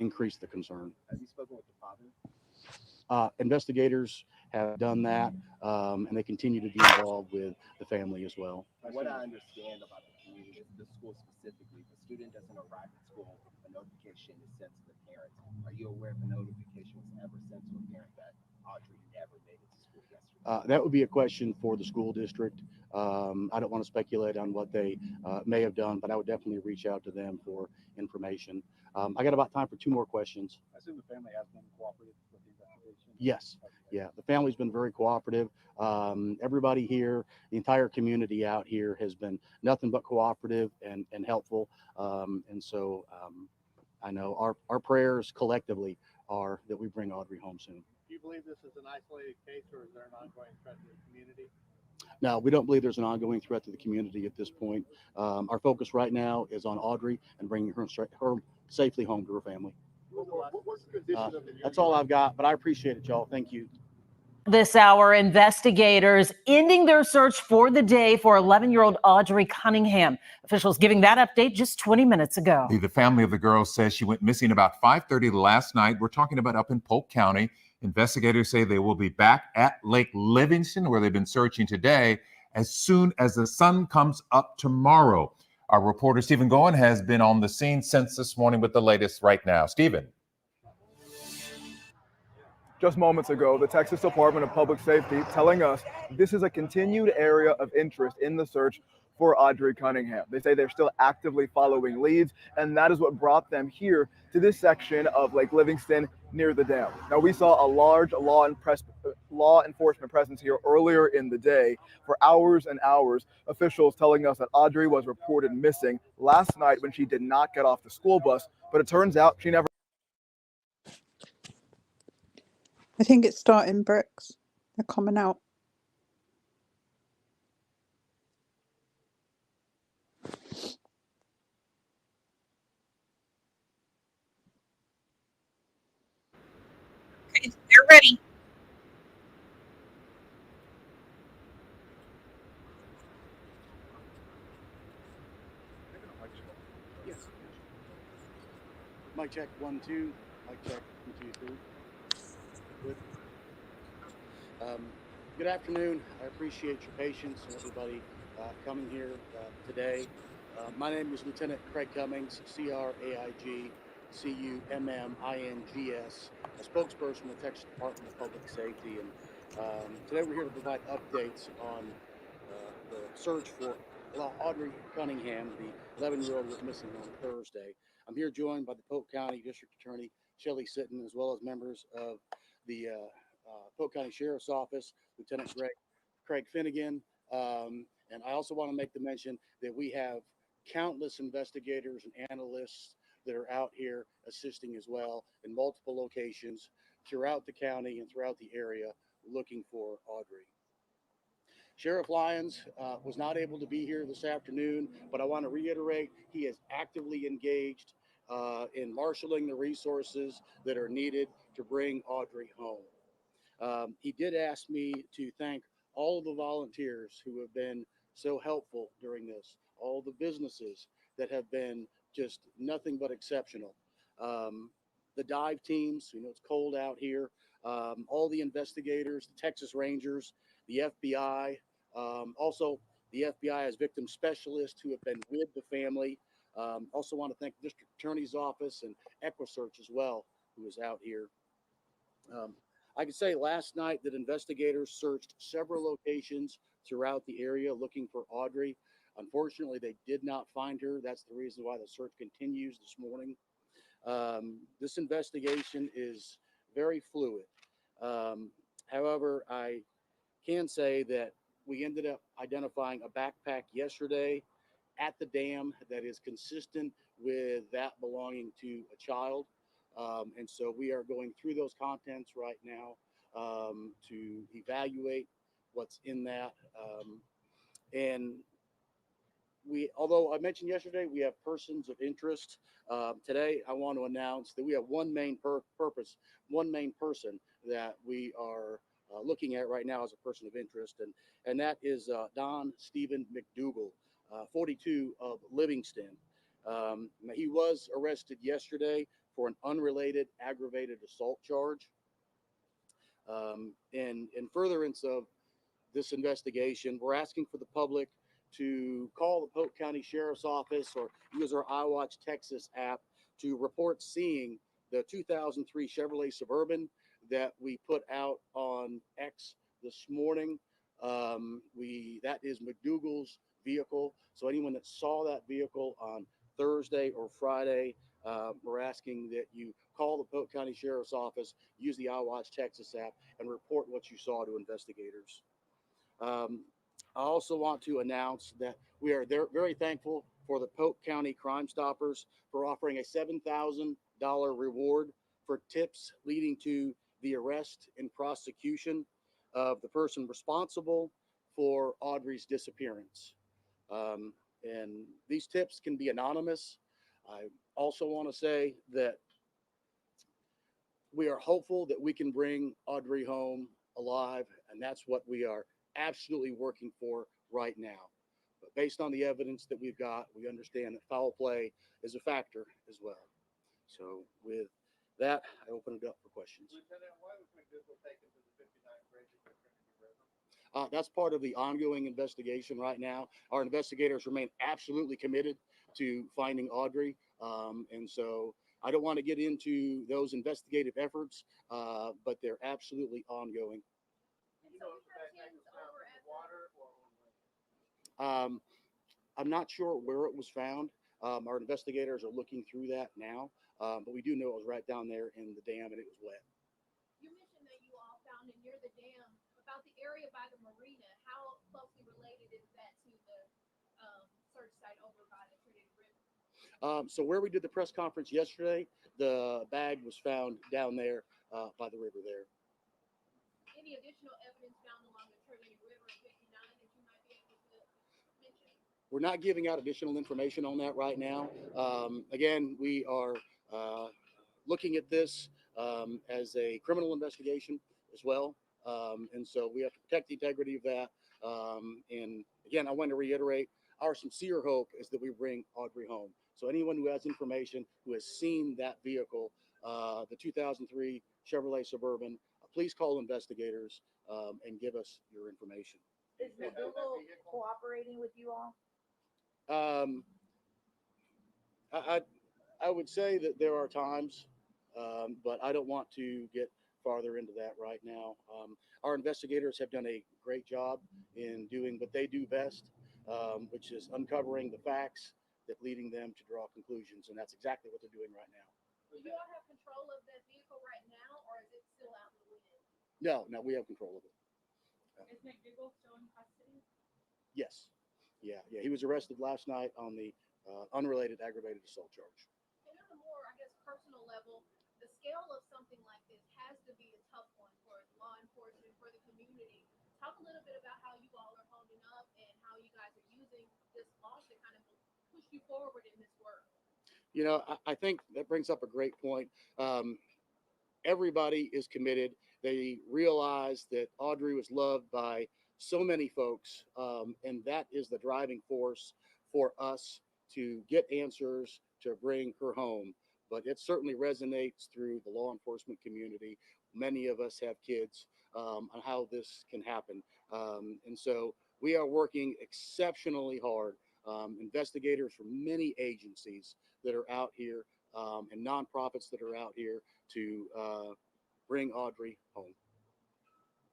Increase the concern. Have you spoken with the father? Investigators have done that, and they continue to be involved with the family as well. What I understand about the community, the school specifically, the student doesn't arrive at school, a notification is sent to the parent. Are you aware if a notification was ever sent to a parent that Audrii never made it to school yesterday? That would be a question for the school district. I don't want to speculate on what they may have done, but I would definitely reach out to them for information. I got about time for 2 more questions. I assume the family has been cooperative with the investigation? Yes. Yeah, the family's been very cooperative. Everybody here, the entire community out here has been nothing but cooperative and helpful. And so I know our prayers collectively are that we bring Audrii home soon. you believe this is an isolated case, or is there an ongoing threat to the community? No, we don't believe there's an ongoing threat to the community at this point. Our focus right now is on Audrii and bringing her safely home to her family. What's the condition of the That's all I've got, but I appreciate it, y'all. Thank you. This hour, investigators ending their search for the day for 11-year-old Audrii Cunningham. Officials giving that update just 20 minutes ago. The family of the girl says she went missing about 5:30 last night. We're talking about up in Polk County. Investigators say they will be back at Lake Livingston, where they've been searching today, as soon as the sun comes up tomorrow. Our reporter Stephen Goen has been on the scene since this morning with the latest right now. Stephen. Just moments ago, the Texas Department of Public Safety telling us this is a continued area of interest in the search for Audrii Cunningham. They say they're still actively following leads, and that is what brought them here to this section of Lake Livingston near the dam. Now, we saw a large law enforcement presence here earlier in the day for hours and hours. Officials telling us that Audrii was reported missing last night when she did not get off the school bus, but it turns out she never. I think it's starting, bricks. They're coming out. Okay, they're ready. Yes. Mic check 1 2. Mic check 1 2 3. Good. Good afternoon. I appreciate your patience and everybody coming here today. My name is Lieutenant Craig Cummings, CRAIG CUMMINGS, a spokesperson for the Texas Department of Public Safety. And today we're here to provide updates on the search for Audrii Cunningham, the 11-year-old who was missing on Thursday. I'm here joined by the Polk County District Attorney Shelley Sitton, as well as members of the Polk County Sheriff's Office, Lieutenant Craig Finnegan. And I also want to make the mention that we have countless investigators and analysts that are out here assisting as well in multiple locations throughout the county and throughout the area looking for Audrii. Sheriff Lyons was not able to be here this afternoon, but I want to reiterate he is actively engaged in marshaling the resources that are needed to bring Audrii home. He did ask me to thank all of the volunteers who have been so helpful during this, all the businesses that have been just nothing but exceptional. The dive teams, it's cold out here, all the investigators, the Texas Rangers, the FBI, also the FBI as victim specialists who have been with the family. Also want to thank the District Attorney's Office and EquiSearch as well, who is out here. I can say last night that investigators searched several locations throughout the area looking for Audrii. Unfortunately, they did not find her. That's the reason why the search continues this morning. This investigation is very fluid. However, I can say that we ended up identifying a backpack yesterday at the dam that is consistent with that belonging to a child. And so we are going through those contents right now to evaluate what's in that. And although I mentioned yesterday, we have persons of interest. Today, I want to announce that we have one main person that we are looking at right now as a person of interest, and that is Don Stephen McDougal, 42 of Livingston. He was arrested yesterday for an unrelated aggravated assault charge. In furtherance of this investigation, we're asking for the public to call the Polk County Sheriff's Office or use our iWatch Texas app to report seeing the 2003 Chevrolet Suburban that we put out on X this morning. That is McDougal's vehicle. So anyone that saw that vehicle on Thursday or Friday, we're asking that you call the Polk County Sheriff's Office, use the iWatch Texas app, and report what you saw to investigators. I also want to announce that we are very thankful for the Polk County Crime Stoppers for offering a $7,000 reward for tips leading to the arrest and prosecution of the person responsible for Audrii's disappearance. And these tips can be anonymous. I also want to say that we are hopeful that we can bring Audrii home alive, and that's what we are absolutely working for right now. But based on the evidence that we've got, we understand that foul play is a factor as well. So with that, I open it up for questions. Lieutenant, why was McDougal taken to the 59th bridge at the Trinity River? That's part of the ongoing investigation right now. Our investigators remain absolutely committed to finding Audrii. And so I don't want to get into those investigative efforts, but they're absolutely ongoing. Do you know if the backpack was found in the water or on land? I'm not sure where it was found. Our investigators are looking through that now, but we do know it was right down there in the dam and it was wet. You mentioned that you all found it near the dam. About the area by the marina, how closely related is that to the search site over by the Trinity River? So where we did the press conference yesterday, the bag was found down there by the river there. Any additional evidence found along the Trinity River at 59 that you might be able to mention? We're not giving out additional information on that right now. Again, we are looking at this as a criminal investigation as well. And so we have to protect the integrity of that. And again, I want to reiterate, our sincere hope is that we bring Audrii home. So anyone who has information, who has seen that vehicle, the 2003 Chevrolet Suburban, please call investigators and give us your information. Is McDougal cooperating with you all? I would say that there are times, but I don't want to get farther into that right now. Our investigators have done a great job in doing what they do best, which is uncovering the facts that leading them to draw conclusions, and that's exactly what they're doing right now. Do you all have control of that vehicle right now, or is it still out in the wind? No, we have control of it. Is McDougal still in custody? Yes. Yeah. He was arrested last night on the unrelated aggravated assault charge. And on a more, I guess, personal level, the scale of something like this has to be a tough one for law enforcement, for the community. Talk a little bit about how you all are holding up and how you guys are using this loss to kind of push you forward in this work. You know, I think that brings up a great point. Everybody is committed. They realize that Audrii was loved by so many folks, and that is the driving force for us to get answers to bring her home. But it certainly resonates through the law enforcement community. Many of us have kids on how this can happen. And so we are working exceptionally hard. Investigators from many agencies that are out here and nonprofits that are out here to bring Audrii home.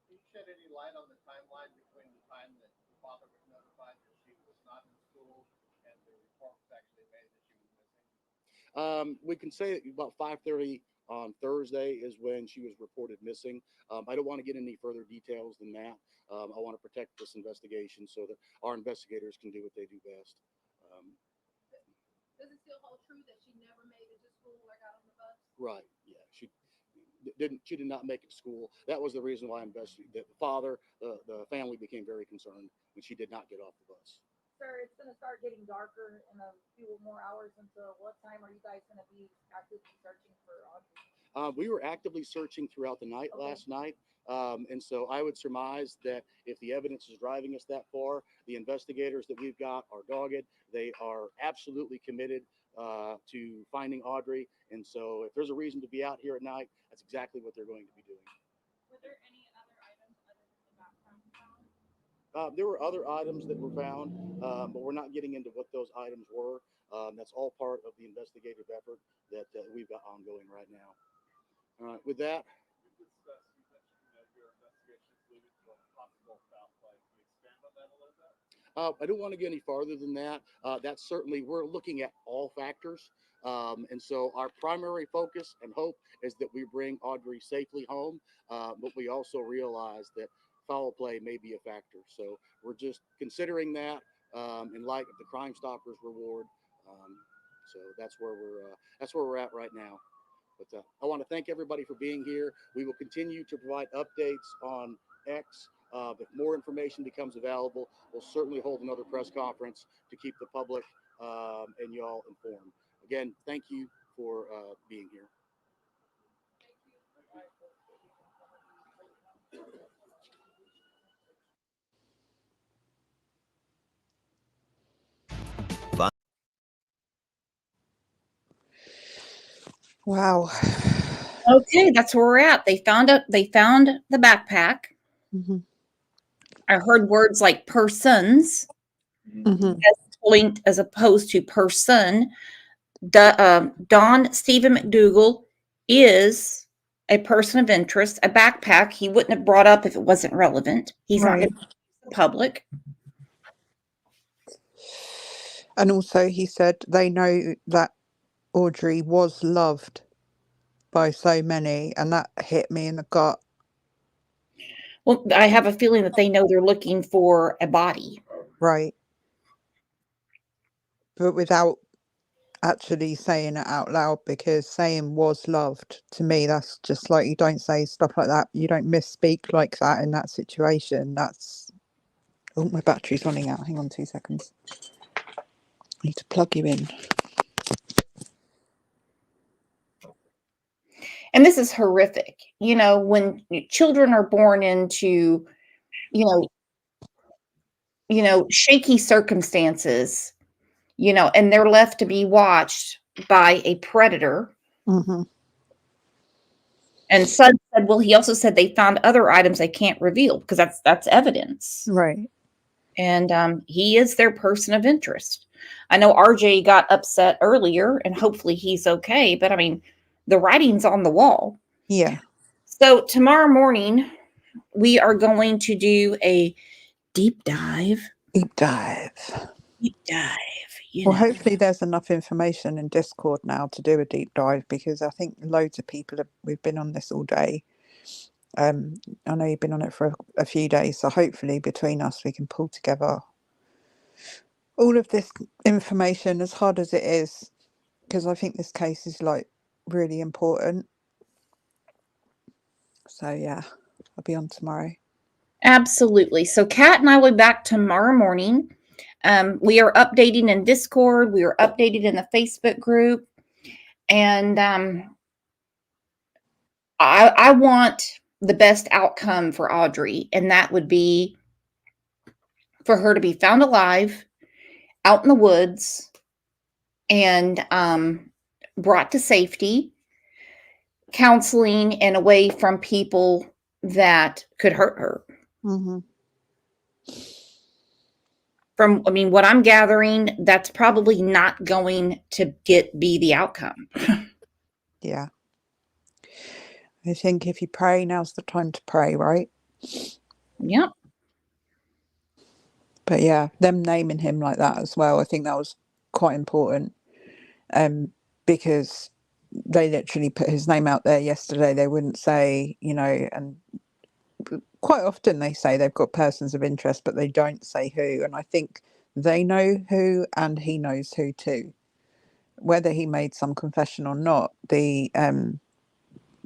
Can you shed any light on the timeline between the time that the father was notified that she was not in school and the report was actually made that she was missing? We can say about 5:30 on Thursday is when she was reported missing. I don't want to get any further details than that. I want to protect this investigation so that our investigators can do what they do best. Does it still hold true that she never made it to school or got on the bus? Right. Yeah. She did not make it to school. That was the reason why the father, the family became very concerned when she did not get off the bus. Sir, it's going to start getting darker in a few more hours. Until what time are you guys going to be actively searching for Audrii? We were actively searching throughout the night last night. And so I would surmise that if the evidence is driving us that far, the investigators that we've got are dogged. They are absolutely committed to finding Audrii. And so if there's a reason to be out here at night, that's exactly what they're going to be doing. Were there any other items other than the background found? There were other items that were found, but we're not getting into what those items were. That's all part of the investigative effort that we've got ongoing right now. All right, with that. You mentioned your investigation is leading to a possible foul play. Can you expand on that a little bit? I don't want to get any farther than that. That's certainly, we're looking at all factors. And so our primary focus and hope is that we bring Audrii safely home. But we also realize that foul play may be a factor. So we're just considering that in light of the Crime Stoppers reward. So that's where we're at right now. But I want to thank everybody for being here. We will continue to provide updates on X. If more information becomes available, we'll certainly hold another press conference to keep the public and y'all informed. Again, thank you for being here. Wow. Okay, that's where we're at. They found the backpack. Mm-hmm. I heard words like persons as opposed to person. Don Stephen McDougal is a person of interest. A backpack he wouldn't have brought up if it wasn't relevant. He's not going to the public. And also he said they know that Audrii was loved by so many, and that hit me in the gut. Well, I have a feeling that they know they're looking for a body. Right. But without actually saying it out loud, because saying was loved, to me, that's just like, you don't say stuff like that. You don't misspeak like that in that situation. That's... Oh, my battery's running out. Hang on 2 seconds. I need to plug you in. And this is horrific. You know, when children are born into, you know, shaky circumstances, you know, and they're left to be watched by a predator. Mm-hmm. And Son said, well, he also said they found other items they can't reveal because that's evidence. Right. And he is their person of interest. I know RJ got upset earlier, and hopefully he's okay. But I mean, the writing's on the wall. Yeah. So tomorrow morning, we are going to do a deep dive. Deep dive. Deep dive. Well, hopefully there's enough information in Discord now to do a deep dive, because I think loads of people we've been on this all day. I know you've been on it for a few days, so hopefully between us we can pull together all of this information, as hard as it is, because I think this case is like really important. So yeah, I'll be on tomorrow. Absolutely. So Kat and I will be back tomorrow morning. We are updating in Discord. We are updating in the Facebook group. And I want the best outcome for Audrii, and that would be for her to be found alive out in the woods and brought to safety, counseling, and away from people that could hurt her. Mm-hmm. From, I mean, what I'm gathering, that's probably not going to be the outcome. Yeah. I think if you pray, now's the time to pray, right? Yep. But yeah, them naming him like that as well, I think that was quite important. Because they literally put his name out there yesterday. They wouldn't say, you know, and quite often they say they've got persons of interest, but they don't say who. And I think they know who, and he knows who too. Whether he made some confession or not, the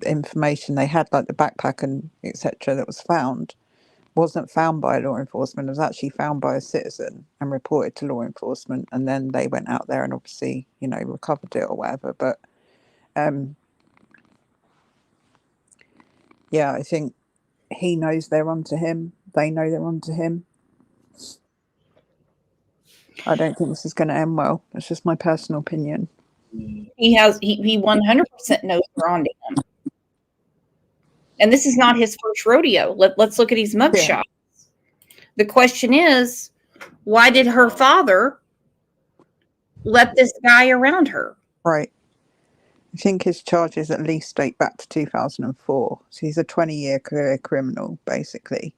information they had, like the backpack and etc., that was found, wasn't found by law enforcement. It was actually found by a citizen and reported to law enforcement, and then they went out there and obviously, you know, recovered it or whatever. But yeah, I think he knows they're onto him. They know they're onto him. I don't think this is going to end well. That's just my personal opinion. He 100% knows they're onto him. And this is not his first rodeo. Let's look at his mugshot. The question is, why did her father let this guy around her? Right. I think his charges at least date back to 2004. So he's a 20-year career criminal, basically,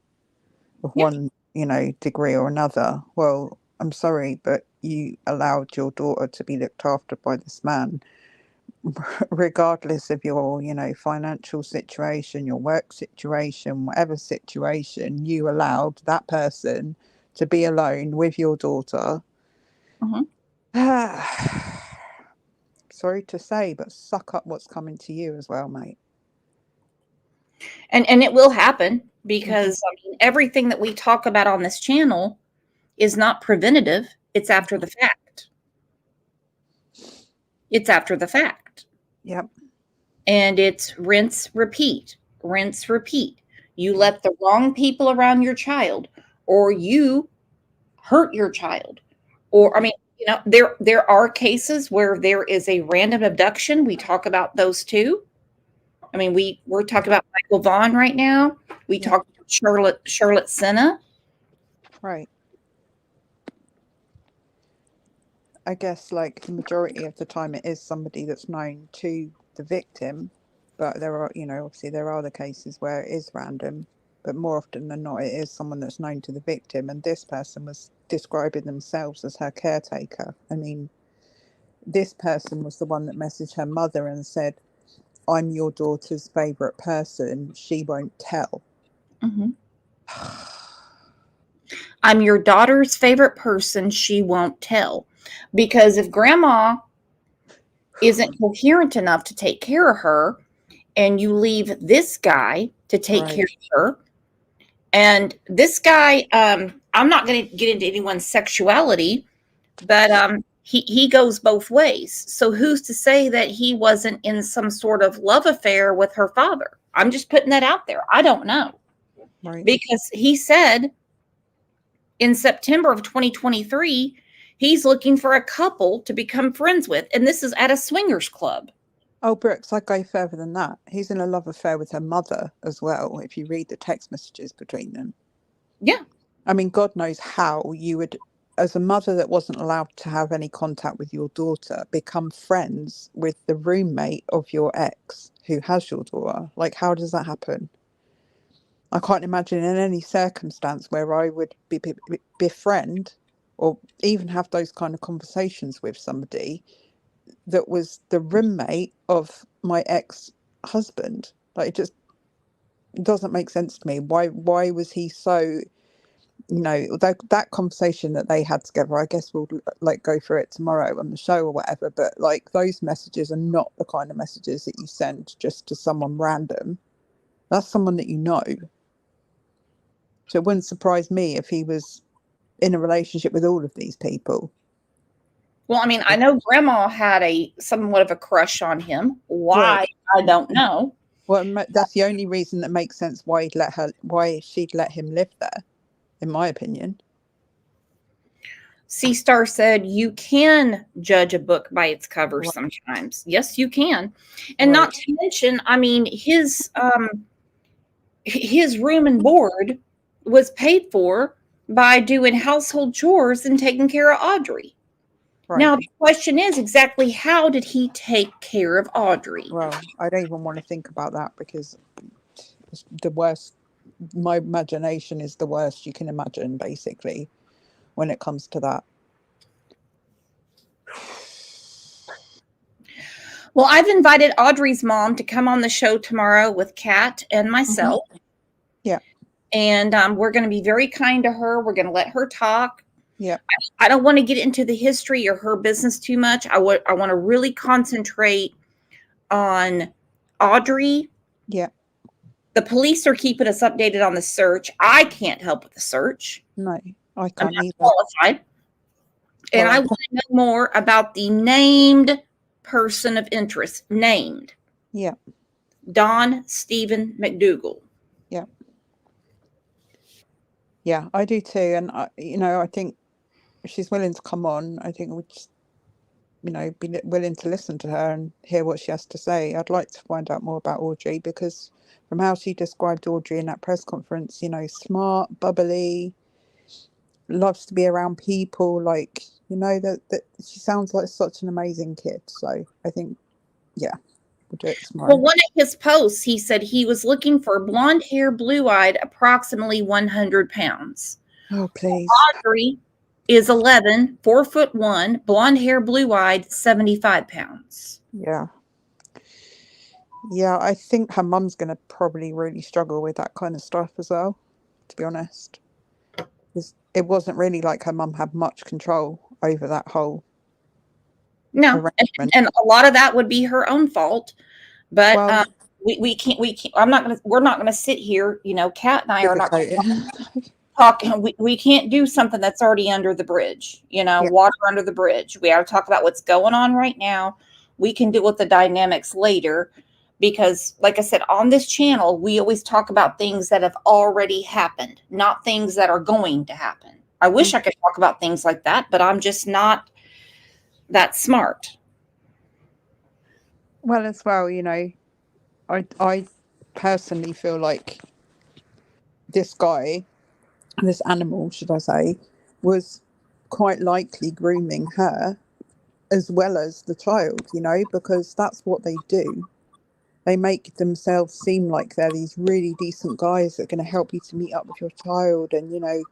of one, you know, degree or another. Well, I'm sorry, but you allowed your daughter to be looked after by this man, regardless of your, you know, financial situation, your work situation, whatever situation. You allowed that person to be alone with your daughter. Mm-hmm. sorry to say, but suck up what's coming to you as well, mate. And it will happen because I mean, everything that we talk about on this channel is not preventative. It's after the fact. It's after the fact. Yep. And it's rinse, repeat, rinse, repeat. You let the wrong people around your child, or you hurt your child. Or, I mean, you know, there are cases where there is a random abduction. We talk about those too. I mean, we're talking about Michael Vaughn right now. We talked about Charlotte Senna. Right. I guess like the majority of the time it is somebody that's known to the victim, but there are, you know, obviously there are the cases where it is random, but more often than not it is someone that's known to the victim, and this person was describing themselves as her caretaker. I mean, this person was the one that messaged her mother and said, "I'm your daughter's favourite person, she won't tell." I'm your daughter's favorite person, she won't tell. Because if grandma isn't coherent enough to take care of her, and you leave this guy to take care of her, and this guy, I'm not going to get into anyone's sexuality, but he goes both ways. So who's to say that he wasn't in some sort of love affair with her father? I'm just putting that out there. I don't know. Right. Because he said in September of 2023, he's looking for a couple to become friends with. And this is at a swingers club. Oh, Brooks, I'd go further than that. He's in a love affair with her mother as well, if you read the text messages between them. Yeah. I mean, God knows how you would, as a mother that wasn't allowed to have any contact with your daughter, become friends with the roommate of your ex who has your daughter. Like, how does that happen? I can't imagine in any circumstance where I would befriend or even have those kind of conversations with somebody that was the roommate of my ex-husband. Like, it just doesn't make sense to me. Why was he so, you know, that conversation that they had together, I guess we'll like go through it tomorrow on the show or whatever, but like those messages are not the kind of messages that you send just to someone random. That's someone that you know. So it wouldn't surprise me if he was in a relationship with all of these people. Well, I mean, I know grandma had somewhat of a crush on him. Why? I don't know. Well, that's the only reason that makes sense why she'd let him live there, in my opinion. C-Star said you can judge a book by its cover sometimes. Yes, you can. And not to mention, I mean, his room and board was paid for by doing household chores and taking care of Audrii. Now, the question is exactly how did he take care of Audrii? Well, I don't even want to think about that because it's the worst. My imagination is the worst you can imagine, basically, when it comes to that. Well, I've invited Audrii's mom to come on the show tomorrow with Kat and myself. Yeah. And we're going to be very kind to her. We're going to let her talk. Yeah. I don't want to get into the history or her business too much. I want to really concentrate on Audrii. Yeah. The police are keeping us updated on the search. I can't help with the search. No, I I'm can't not either. qualified. And I want to know more about the named person of interest. Named. Yeah. Don Stephen McDougal. Yeah. Yeah, I do too. And, I think if she's willing to come on, I think we'd just, be willing to listen to her and hear what she has to say. I'd like to find out more about Audrii because from how she described Audrii in that press conference, smart, bubbly, loves to be around people, like, that she sounds like such an amazing kid. So I think, yeah, we'll do it tomorrow. Well, one of his posts, he said he was looking for blonde hair, blue-eyed, approximately 100 pounds. Oh, please. Audrii is 11, 4'1", blonde hair, blue-eyed, 75 pounds. Yeah. Yeah, I think her mum's going to probably really struggle with that kind of stuff as well, to be honest. It wasn't really like her mum had much control over that whole No, arrangement. and a lot of that would be her own fault. But Well, we can't. We're not gonna sit here. You know, Kat and I are not sugarcoat it. talking. We can't do something that's already under the bridge. You know, Yeah. water under the bridge. We got to talk about what's going on right now. We can deal with the dynamics later, because, like I said, on this channel, we always talk about things that have already happened, not things that are going to happen. I wish I could talk about things like that, but I'm just not that smart. Well, as well, you know, I personally feel like this guy, this animal, should I say, was quite likely grooming her as well as the child, you know, because that's what they do. They make themselves seem like they're these really decent guys that are going to help you to meet up with your child, and, you know,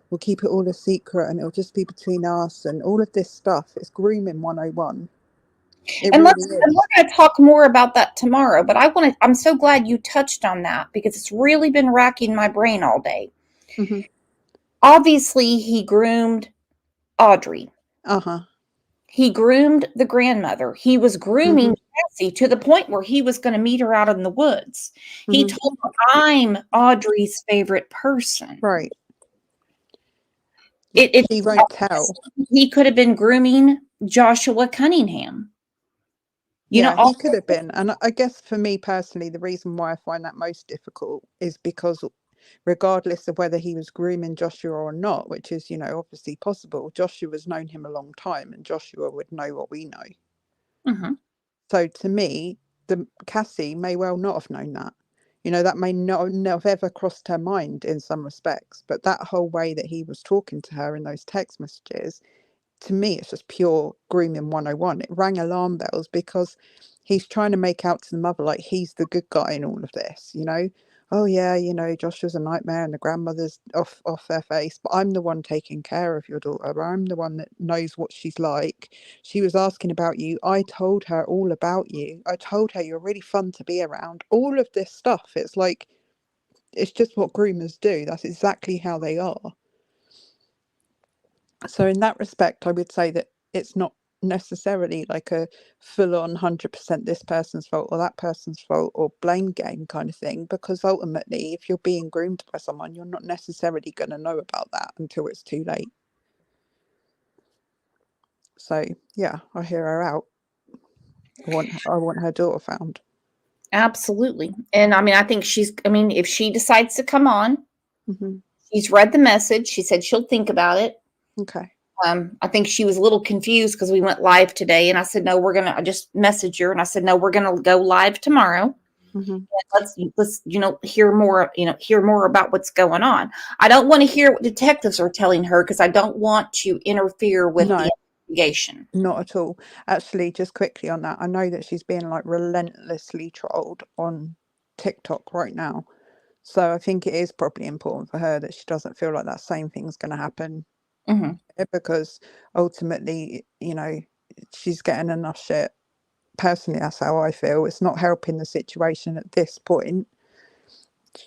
we'll keep it all a secret and it'll just be between us and all of this stuff. It's grooming 101. It And really we're is. going to talk more about that tomorrow, but I'm so glad you touched on that, because it's really been racking my brain all day. Mm-hmm. Obviously, he groomed Audrii. Uh-huh. He groomed the grandmother. He was grooming Cassie to the point where he was going to meet her out in the woods. He Mm-hmm. told her, "I'm Audrii's favorite person." Right. It She won't tell. He could have been grooming Joshua Cunningham. You know, Yeah, he could have been. And I guess for me personally, the reason why I find that most difficult is because regardless of whether he was grooming Joshua or not, which is, you know, obviously possible, Joshua's known him a long time and Joshua would know what we know. Mm-hmm. So to me, the Cassie may well not have known that. You know, that may not have ever crossed her mind in some respects, but that whole way that he was talking to her in those text messages, to me, it's just pure grooming 101. It rang alarm bells because he's trying to make out to the mother like he's the good guy in all of this, you know? Oh yeah, you know, Joshua's a nightmare and the grandmother's off their face, but I'm the one taking care of your daughter. I'm the one that knows what she's like. She was asking about you. I told her all about you. I told her you're really fun to be around. All of this stuff. It's like, it's just what groomers do. That's exactly how they are. So in that respect, I would say that it's not necessarily like a full-on 100% this person's fault or that person's fault or blame game kind of thing, because ultimately, if you're being groomed by someone, you're not necessarily going to know about that until it's too late. So yeah, I hear her out. I want her daughter found. Absolutely. And I mean, if she decides to come on, she's read the message. She said she'll think about it. Okay. I think she was a little confused because we went live today, and I said, no, I just messaged her and I said, no, we're going to go live tomorrow. Let's hear more about what's going on. I don't want to hear what detectives are telling her because I don't want to interfere with the investigation. Not at all. Actually, just quickly on that, I know that she's being like relentlessly trolled on TikTok right now. So I think it is probably important for her that she doesn't feel like that same thing's going to happen. Because ultimately, you know, she's getting enough shit. Personally, that's how I feel. It's not helping the situation at this point,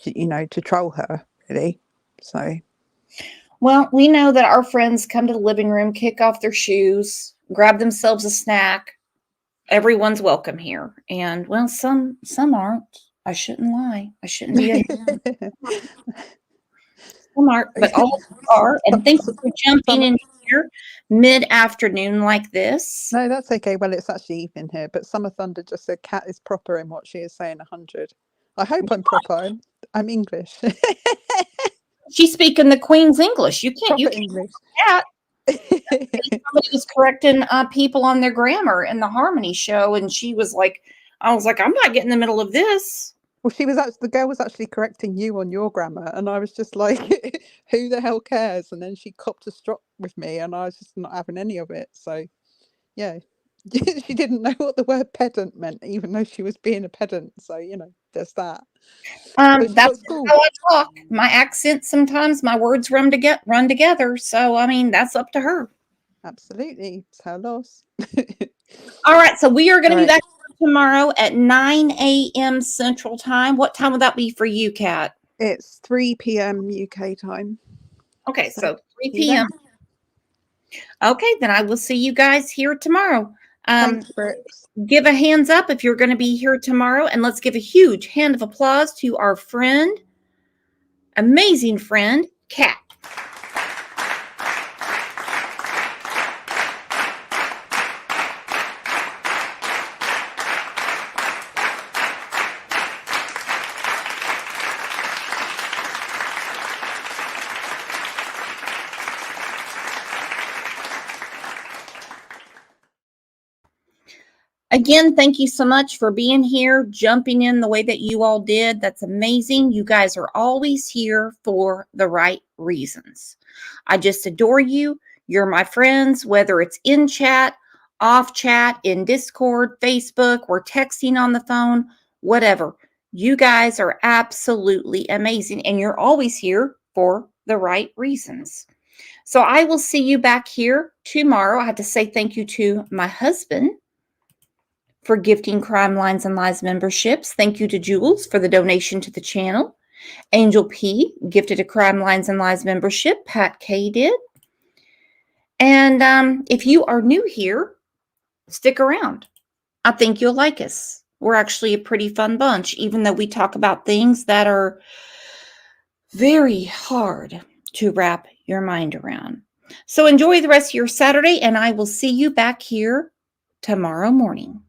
you know, to troll her, really. So, well, we know that our friends come to the living room, kick off their shoes, grab themselves a snack. Everyone's welcome here. And well, some aren't. I shouldn't lie. I shouldn't be some aren't, but all are. And thank you for jumping in here mid-afternoon like this. No, that's okay. Well, it's actually evening here, but Summer Thunder just said Kat is proper in what she is saying 100. I hope I'm proper. I'm English. She's speaking the Queen's English. You can't English. That. Somebody was correcting people on their grammar in the Harmony show, and I was like, I'm not getting in the middle of this. Well, the girl was actually correcting you on your grammar, and I was just like, who the hell cares? And then she copped a strop with me, and I was just not having any of it. So, yeah, she didn't know what the word pedant meant, even though she was being a pedant. So, you know, there's that. That's how I talk. My accent, sometimes my words run together. So, I mean, that's up to her. Absolutely. It's her loss. All right. So we are going to be back tomorrow at 9 a.m. Central Time. What time would that be for you, Kat? It's 3 p.m. UK time. Okay. So 3 p.m. Okay. Then I will see you guys here tomorrow. Thanks, Brooks. Give a hands up if you're going to be here tomorrow. And let's give a huge hand of applause to our friend, amazing friend, Kat. Again, thank you so much for being here, jumping in the way that you all did. That's amazing. You guys are always here for the right reasons. I just adore you. You're my friends, whether it's in chat, off chat, in Discord, Facebook, or texting on the phone, whatever. You guys are absolutely amazing, and you're always here for the right reasons. So I will see you back here tomorrow. I have to say thank you to my husband for gifting Crime Lines and Lies memberships. Thank you to Jules for the donation to the channel. Angel P gifted a Crime Lines and Lies membership. Pat K did. And if you are new here, stick around. I think you'll like us. We're actually a pretty fun bunch, even though we talk about things that are very hard to wrap your mind around. So enjoy the rest of your Saturday, and I will see you back here tomorrow morning.